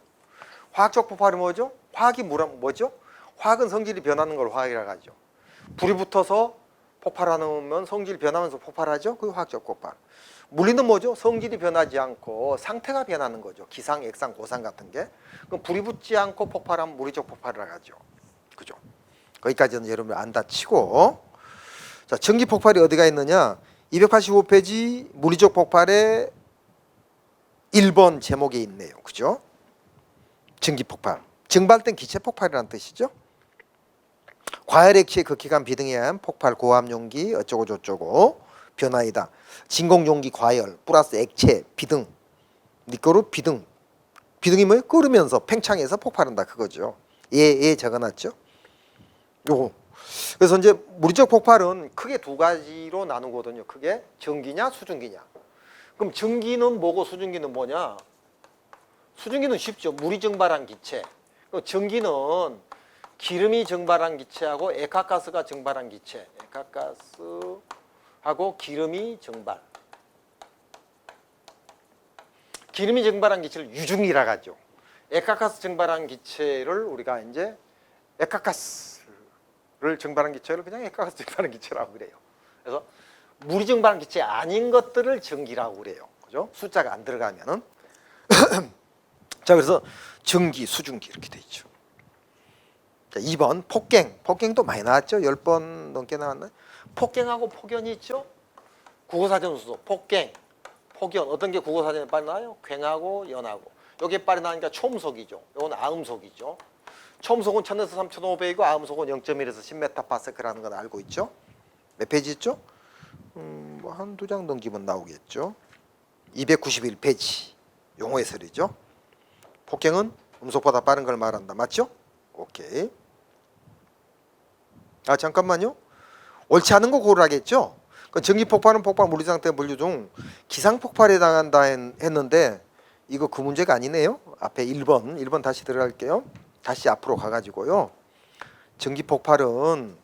화학적 폭발은 뭐죠? 화학이 뭐죠? 화학은 성질이 변하는 걸 화학이라고 하죠. 불이 붙어서 폭발하면 성질이 변하면서 폭발하죠. 그게 화학적 폭발. 물리는 뭐죠? 성질이 변하지 않고 상태가 변하는 거죠. 기상, 액상, 고상 같은 게. 그럼 불이 붙지 않고 폭발하면 물리적 폭발이라고 하죠. 그죠? 거기까지는 여러분 안 다치고. 자, 전기 폭발이 어디가 있느냐? 285페이지 물리적 폭발의 1번 제목에 있네요. 그죠? 전기 폭발. 증발된 기체 폭발이라는 뜻이죠. 과열 액체의 극히간 비등에 의한 폭발 고압 용기 어쩌고 저쩌고 변화이다. 진공 용기 과열 플러스 액체 비등. 니꺼로 비등. 비등이 뭐예요? 끓으면서 팽창해서 폭발한다 그거죠. 예 적어놨죠. 요거. 그래서 이제 물리적 폭발은 크게 두 가지로 나누거든요. 크게 전기냐 수증기냐. 그럼 전기는 뭐고 수증기는 뭐냐? 수증기는 쉽죠. 물이 증발한 기체. 전기는 기름이 증발한 기체하고 액화가스가 증발한 기체. 액화가스하고 기름이 증발. 기름이 증발한 기체를 유증이라고 하죠. 액화가스 증발한 기체를 우리가 이제 액화가스를 증발한 기체를 그냥 액화가스 증발한 기체라고 그래요. 그래서 물이 증발한 기체 아닌 것들을 전기라고 그래요. 그죠? 숫자가 안 들어가면은. 자, 그래서 전기, 수증기 이렇게 돼 있죠. 자, 2번 폭갱. 폭갱도 많이 나왔죠. 10번 넘게 나왔나요? 폭갱하고 폭연이 있죠. 국어사전 수소 폭갱, 폭연. 어떤 게 국어사전에 빨리 나와요? 괭하고 연하고. 여기에 빨리 나오니까 첨속이죠. 이건 아음속이죠. 첨속은 1000에서 3500이고 아음속은 0.1에서 10mPa라는 건 알고 있죠. 몇 페이지 있죠? 뭐 한두 장 넘기면 나오겠죠. 291페이지 용어 해설이죠. 폭갱은 음속보다 빠른 걸 말한다. 맞죠? 오케이. 아, 잠깐만요. 옳지 않은 거 고르라겠죠? 전기 폭발은 폭발 물리 상태 분류 중 기상 폭발에 해당한다 했는데 이거 그 문제가 아니네요. 앞에 1번 다시 들어갈게요. 다시 앞으로 가가지고요. 전기 폭발은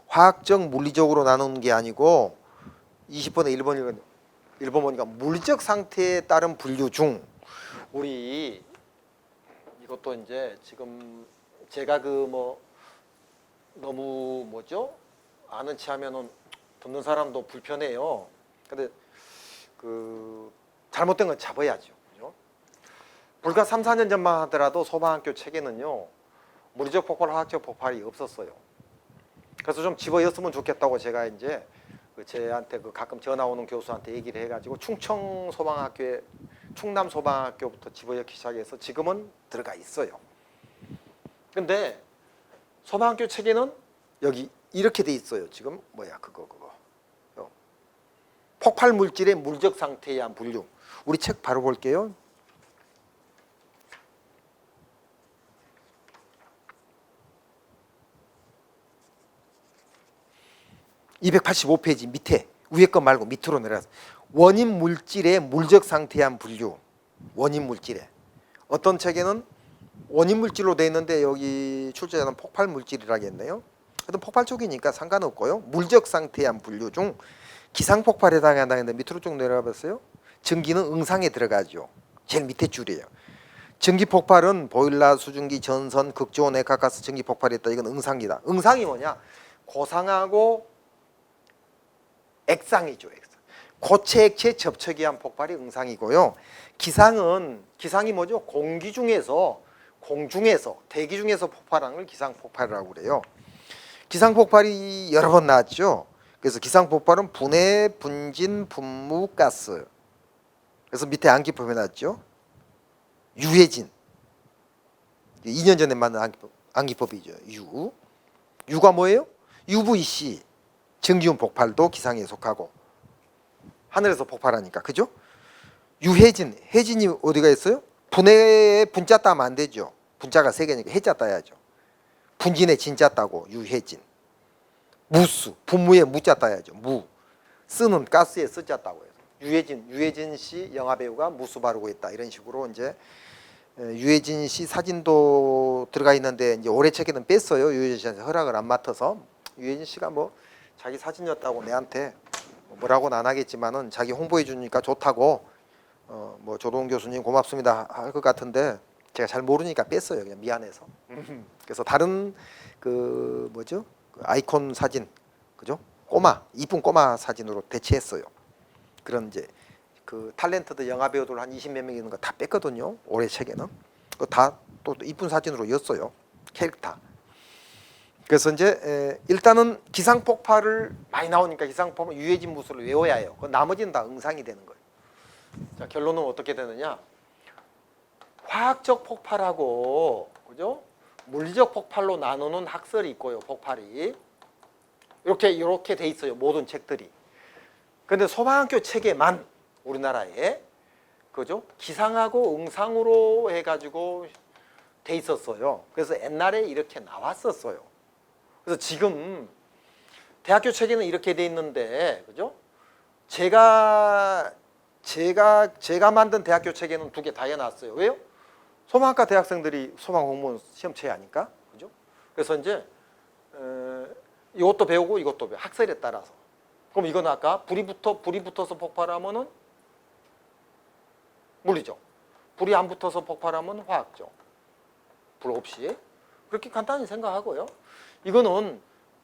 화학적 물리적으로 나누는 게 아니고 20번에 1번 보니까 물리적 상태에 따른 분류 중 우리 이것도 이제 지금 제가 그 뭐 너무 뭐죠? 아는 체 하면은 듣는 사람도 불편해요. 근데 그 잘못된 건 잡아야죠. 그죠? 불과 3, 4년 전만 하더라도 소방학교 책에는요. 물리적 폭발, 화학적 폭발이 없었어요. 그래서 좀 집어였으면 좋겠다고 제가 이제 쟤한테 가끔 전화 오는 교수한테 얘기를 해가지고 충청 소방학교에 충남 소방학교부터 집어넣기 시작해서 지금은 들어가 있어요. 근데 소방학교 책에는 여기 이렇게 돼 있어요. 지금 뭐야 그거 폭발 물질의 물적 상태에 의한 분류. 우리 책 바로 볼게요. 285페이지 밑에 위에 거 말고 밑으로 내려가서 원인 물질의 물적 상태에 의한 분류. 원인 물질에 어떤 책에는 원인 물질로 돼 있는데 여기 출제자는 폭발 물질이라겠네요. 하여튼 폭발 쪽이니까 상관없고요. 물적 상태에 의한 분류 중 기상 폭발에 해당한다는데 밑으로 쭉 내려가 봤어요. 전기는 응상에 들어가죠. 제일 밑에 줄이에요. 전기 폭발은 보일러, 수증기, 전선, 극조온, 액화가스 전기 폭발이 있다. 이건 응상이다. 응상이 뭐냐? 고상하고 액상이죠. 액상. 고체 액체 접촉에 의한 폭발이 응상이고요. 기상이 뭐죠? 공기 중에서 공중에서 대기 중에서 폭발하는 걸 기상 폭발이라고 그래요. 기상 폭발이 여러 번 나왔죠. 그래서 기상 폭발은 분해, 분진, 분무, 가스. 그래서 밑에 암기법에 나왔죠. 유해진. 2년 전에 만든 암기법이죠. 유가 뭐예요? UVC. 전기온 폭발도 기상에 속하고 하늘에서 폭발하니까 그죠? 유해진. 해진이 어디가 있어요? 분해에 분자 따면 안 되죠. 분자가 3개니까 해자 따야죠. 분진에 진자 따고 유해진. 무수. 분무에 무자 따야죠. 쓰는 가스에 쓰자 따고 해서 유해진 씨 영화배우가 무수 바르고 있다. 이런 식으로 이제 유해진 씨 사진도 들어가 있는데 이제 올해 책에는 뺐어요. 유해진 씨한테 허락을 안 맡아서. 유해진 씨가 뭐 자기 사진이었다고 내한테 뭐라고는 안 하겠지만은 자기 홍보해 주니까 좋다고 뭐 조동 교수님 고맙습니다 할 것 같은데 제가 잘 모르니까 뺐어요. 그냥 미안해서. 그래서 다른 그 뭐죠? 그 아이콘 사진 그죠? 이쁜 꼬마 사진으로 대체했어요. 그런 이제 그 탤런트들 영화 배우들 한 20몇 명 있는 거 다 뺐거든요. 올해 책에는 다 또 이쁜 사진으로 였어요. 캐릭터. 그래서 이제 일단은 기상 폭발을 많이 나오니까 기상 폭발 유해진 무수를 외워야 해요. 그 나머지는 다 응상이 되는 거예요. 자, 결론은 어떻게 되느냐? 화학적 폭발하고 그죠? 물리적 폭발로 나누는 학설이 있고요. 폭발이 이렇게 돼 있어요. 모든 책들이. 근데 소방학교 책에만 우리나라에 그죠? 기상하고 응상으로 해가지고 돼 있었어요. 그래서 옛날에 이렇게 나왔었어요. 그래서 지금 대학교 책에는 이렇게 돼 있는데 그죠? 제가 만든 대학교 책에는 2개 다 해놨어요. 왜요? 소방학과 대학생들이 소방 공무원 시험 쳐야 하니까 그죠? 그래서 이제 이것도 배우고 이것도 배우고 학설에 따라서. 그럼 이건 아까 불이 붙어서 폭발하면은 물리죠. 불이 안 붙어서 폭발하면 화학죠. 불 없이. 그렇게 간단히 생각하고요. 이거는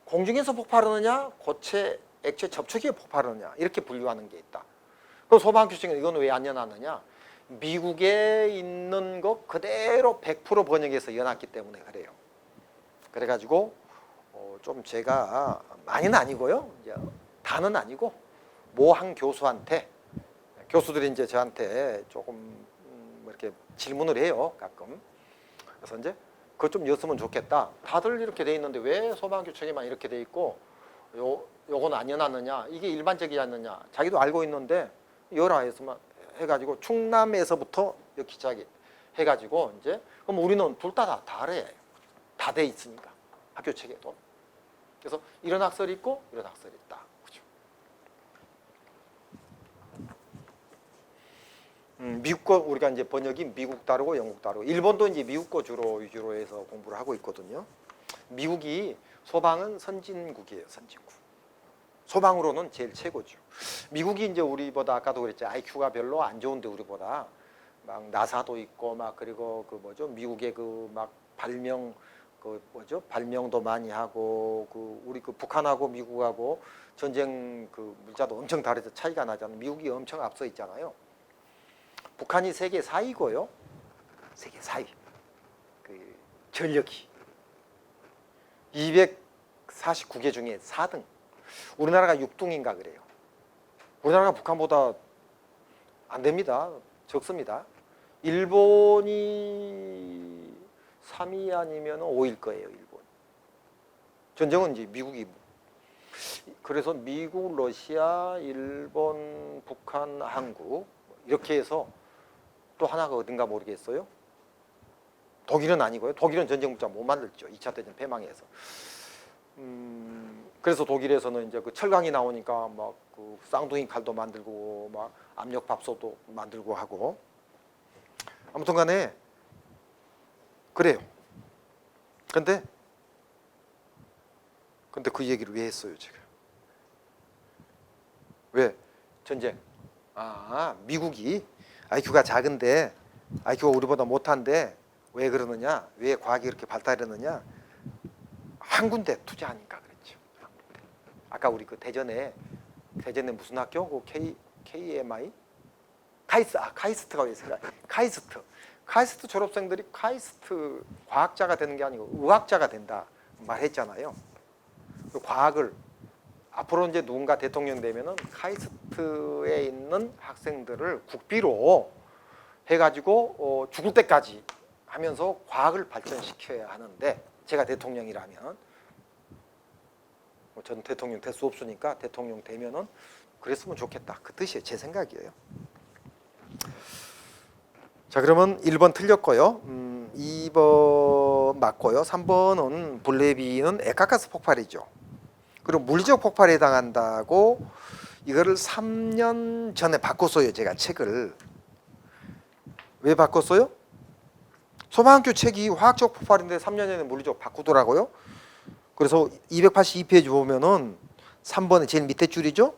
공중에서 폭발하느냐 고체 액체 접촉에 폭발하느냐 이렇게 분류하는 게 있다. 그럼 소방학교 측은 이건 왜 안 연하느냐? 미국에 있는 거 그대로 100% 번역해서 연했기 때문에 그래요. 그래가지고 좀 제가 많이는 아니고요. 이제 다는 아니고 모 한 교수한테 교수들이 이제 저한테 조금 이렇게 질문을 해요. 가끔. 그래서 이제 그거 좀 였으면 좋겠다. 다들 이렇게 돼 있는데 왜 소방학교 책에만 이렇게 돼 있고 요건 안 연하느냐? 이게 일반적이지 않느냐? 자기도 알고 있는데 열화에서만 해가지고 충남에서부터 이렇게 시작이 해가지고 이제 그럼 우리는 둘 다 다르해. 다 돼 있으니까 학교 책에도. 그래서 이런 학설이 있고 이런 학설이 있다. 그렇죠? 미국 거 우리가 이제 번역이 미국 다르고 영국 다르고 일본도 이제 미국 거 위주로 해서 공부를 하고 있거든요. 미국이 소방은 선진국이에요. 선진국. 소방으로는 제일 최고죠. 미국이 이제 우리보다 아까도 그랬죠. IQ가 별로 안 좋은데 우리보다 막 나사도 있고 막 그리고 그 뭐죠? 미국의 그 막 발명도 많이 하고 그 우리 그 북한하고 미국하고 전쟁 그 물자도 엄청 다르죠. 차이가 나잖아요. 미국이 엄청 앞서 있잖아요. 북한이 세계 4위고요. 세계 4위. 그 전력이 249개 중에 4등. 우리나라가 6등인가 그래요. 우리나라가 북한보다 안 됩니다. 적습니다. 일본이 3위 아니면 5위일 거예요. 일본. 전쟁은 이제 미국이 그래서 미국, 러시아, 일본, 북한, 한국 이렇게 해서 또 하나가 어딘가 모르겠어요. 독일은 아니고요. 독일은 전쟁 물자 못 만들죠. 2차 대전 패망해서. 그래서 독일에서는 이제 그 철강이 나오니까 막 그 쌍둥이 칼도 만들고 막 압력 밥솥도 만들고 하고 아무튼간에 그래요. 근데 그 얘기를 왜 했어요, 제가? 왜? 전쟁. 미국이 IQ가 작은데 IQ가 우리보다 못한데 왜 그러느냐? 왜 과학이 그렇게 발달했느냐? 한 군데 투자하니까 그랬죠. 한 군데. 아까 우리 그 대전에 무슨 학교? 그 KMI? 카이스트가 왜 있을까? 카이스트 졸업생들이 카이스트 과학자가 되는 게 아니고 의학자가 된다 말했잖아요. 그 과학을 앞으로 이제 누군가 대통령 되면은 카이스트에 있는 학생들을 국비로 해가지고 죽을 때까지 하면서 과학을 발전시켜야 하는데 제가 대통령이라면 저는 대통령 될 수 없으니까 대통령 되면은 그랬으면 좋겠다. 그 뜻이에요. 제 생각이에요. 자, 그러면 1번 틀렸고요. 2번 맞고요. 3번은 블레비는 액화가스 폭발이죠. 그리고 물리적 폭발에 해당한다고 이거를 3년 전에 바꿨어요. 제가 책을. 왜 바꿨어요? 소방학교 책이 화학적 폭발인데 3년 전에 물리적 바꾸더라고요. 그래서 282페이지 보면은 3번의 제일 밑에 줄이죠.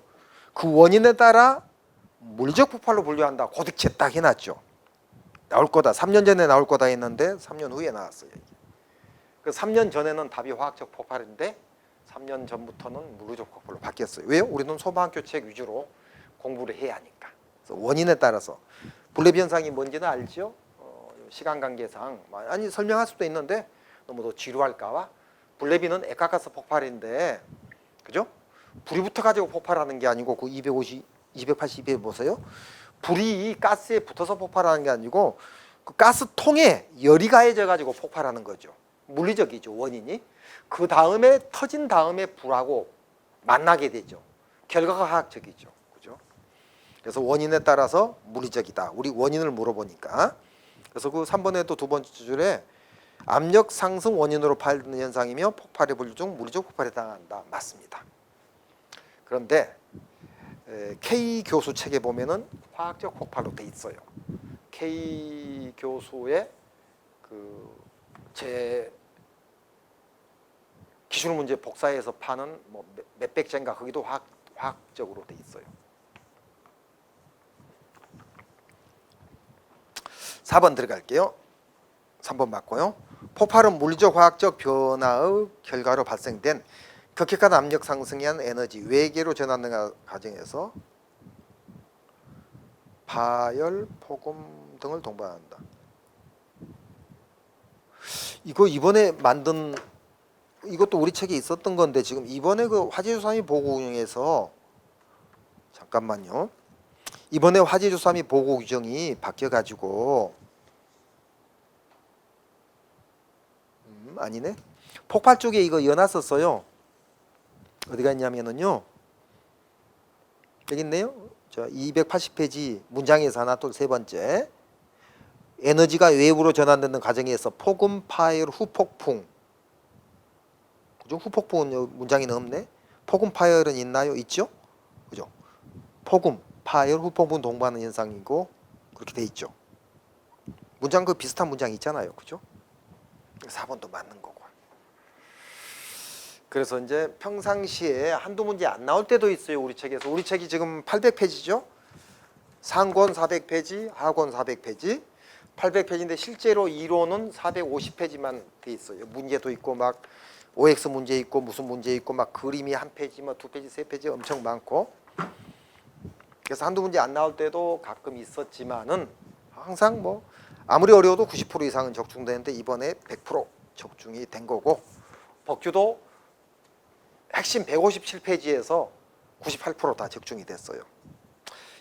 그 원인에 따라 물리적 폭발로 분류한다. 고딕체 딱 해놨죠. 나올 거다. 3년 전에 나올 거다 했는데 3년 후에 나왔어요. 그 3년 전에는 답이 화학적 폭발인데 3년 전부터는 물리적 폭발로 바뀌었어요. 왜요? 우리는 소방학교 책 위주로 공부를 해야 하니까. 그래서 원인에 따라서 블레비 현상이 뭔지는 알죠? 시간 관계상 아니 설명할 수도 있는데 너무 더 지루할까봐 블레비는 액화가스 폭발인데 그죠? 불이 붙어가지고 폭발하는 게 아니고 그 282배 보세요. 불이 가스에 붙어서 폭발하는 게 아니고 그 가스통에 열이 가해져가지고 폭발하는 거죠. 물리적이죠, 원인이. 그 다음에 터진 다음에 불하고 만나게 되죠. 결과가 화학적이죠. 그죠? 그래서 원인에 따라서 물리적이다. 우리 원인을 물어보니까. 그래서 그 3번에도 두 번째 줄에 압력 상승 원인으로 발生현상이며 폭발의 분류 중 물리적 폭발에 해당한다. 맞습니다. 그런데 K 교수 책에 보면은 화학적 폭발로 돼 있어요. K 교수의 그 제 기술 문제 복사해서 파는 뭐 몇백 장인가 거기도 화학적으로 돼 있어요. 4번 들어갈게요. 3번 맞고요. 폭발은 물리적 화학적 변화의 결과로 발생된 극격한 압력 상승에 의한 에너지 외계로 전하는 과정에서 파열, 폭음 등을 동반한다. 이거 이번에 만든 이것도 우리 책에 있었던 건데 지금 이번에 그 화재조사 및 보고 규정에서 잠깐만요. 이번에 화재조사 및 보고 규정이 바뀌어가지고 아니네. 폭발 쪽에 이거 연놨었어요. 어디가 있냐면은요. 여기 있네요. 저 280페이지 문장에서 하나 또 세 번째. 에너지가 외부로 전환되는 과정에서 폭음, 파열, 후폭풍. 그죠? 후폭풍은 문장에 없네. 폭음, 파열은 있나요? 있죠? 그죠? 폭음, 파열, 후폭풍 동반하는 현상이고 그렇게 돼 있죠. 문장 그 비슷한 문장 있잖아요. 그죠? 4번도 맞는 거고. 그래서 이제 평상시에 한두 문제 안 나올 때도 있어요. 우리 책에서. 우리 책이 지금 800페이지죠. 상권 400페이지, 하권 400페이지, 800페이지인데 실제로 이론은 450페이지만 돼 있어요. 문제도 있고 막 OX 문제 있고 무슨 문제 있고 막 그림이 한 페이지, 뭐 두 페이지, 세 페이지 엄청 많고. 그래서 한두 문제 안 나올 때도 가끔 있었지만은 항상 뭐 아무리 어려워도 90% 이상은 적중되는데 이번에 100% 적중이 된 거고 법규도 핵심 157페이지에서 98% 다 적중이 됐어요.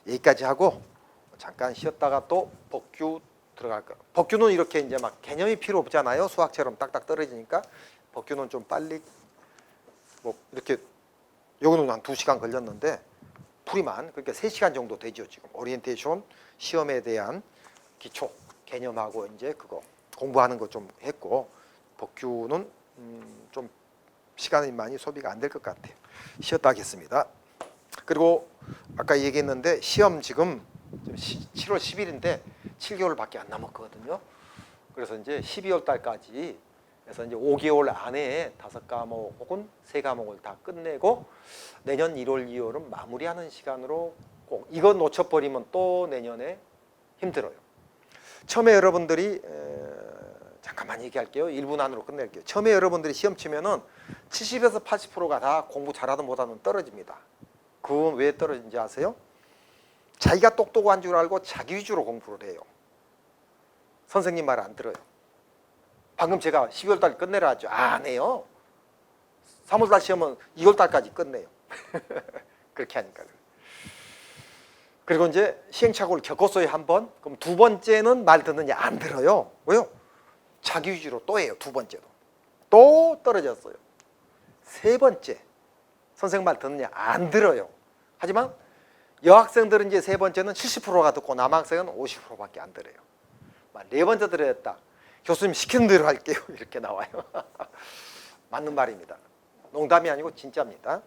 여기까지 하고 잠깐 쉬었다가 또 법규 들어갈까. 법규는 이렇게 이제 막 개념이 필요 없잖아요. 수학처럼 딱딱 떨어지니까 법규는 좀 빨리 뭐 이렇게 여기는 한 2시간 걸렸는데 풀이만 그러니까 3시간 정도 되죠. 지금 오리엔테이션 시험에 대한 기초 개념하고 이제 그거 공부하는 거 좀 했고 복규는 좀 시간이 많이 소비가 안 될 것 같아요. 쉬었다 하겠습니다. 그리고 아까 얘기했는데 시험 지금 7월 10일인데 7개월밖에 안 남았거든요. 그래서 이제 12월 달까지 그래서 이제 5개월 안에 5과목 혹은 3과목을 다 끝내고 내년 1월, 2월은 마무리하는 시간으로 꼭 이거 놓쳐버리면 또 내년에 힘들어요. 처음에 여러분들이 잠깐만 얘기할게요. 1분 안으로 끝낼게요. 처음에 여러분들이 시험 치면은 70에서 80%가 다 공부 잘하든 못하든 떨어집니다. 그건 왜 떨어진지 아세요? 자기가 똑똑한 줄 알고 자기 위주로 공부를 해요. 선생님 말 안 들어요. 방금 제가 12월 달 끝내라 하죠. 안 해요. 3월 달 시험은 2월 달까지 끝내요. 그렇게 하니까요. 그리고 이제 시행착오를 겪었어요, 한 번. 그럼 두 번째는 말 듣느냐? 안 들어요. 왜요? 자기 위주로 또 해요, 두 번째도. 또 떨어졌어요. 세 번째, 선생님 말 듣느냐? 안 들어요. 하지만 여학생들은 이제 세 번째는 70%가 듣고 남학생은 50%밖에 안 들어요. 네 번째 들어였다. 교수님 시키는 대로 할게요. 이렇게 나와요. 맞는 말입니다. 농담이 아니고 진짜입니다.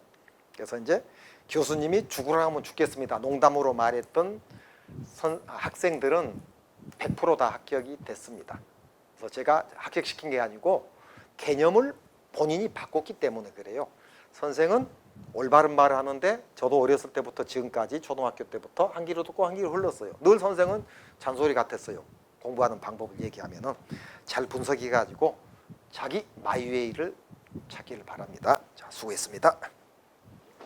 그래서 이제 교수님이 죽으라 하면 죽겠습니다. 농담으로 말했던 학생들은 100% 다 합격이 됐습니다. 그래서 제가 합격시킨 게 아니고 개념을 본인이 바꿨기 때문에 그래요. 선생은 올바른 말을 하는데 저도 어렸을 때부터 지금까지 초등학교 때부터 한 귀로 듣고 한 귀로 흘렀어요. 늘 선생은 잔소리 같았어요. 공부하는 방법을 얘기하면은 잘 분석해 가지고 자기 마이웨이를 찾기를 바랍니다. 자, 수고했습니다.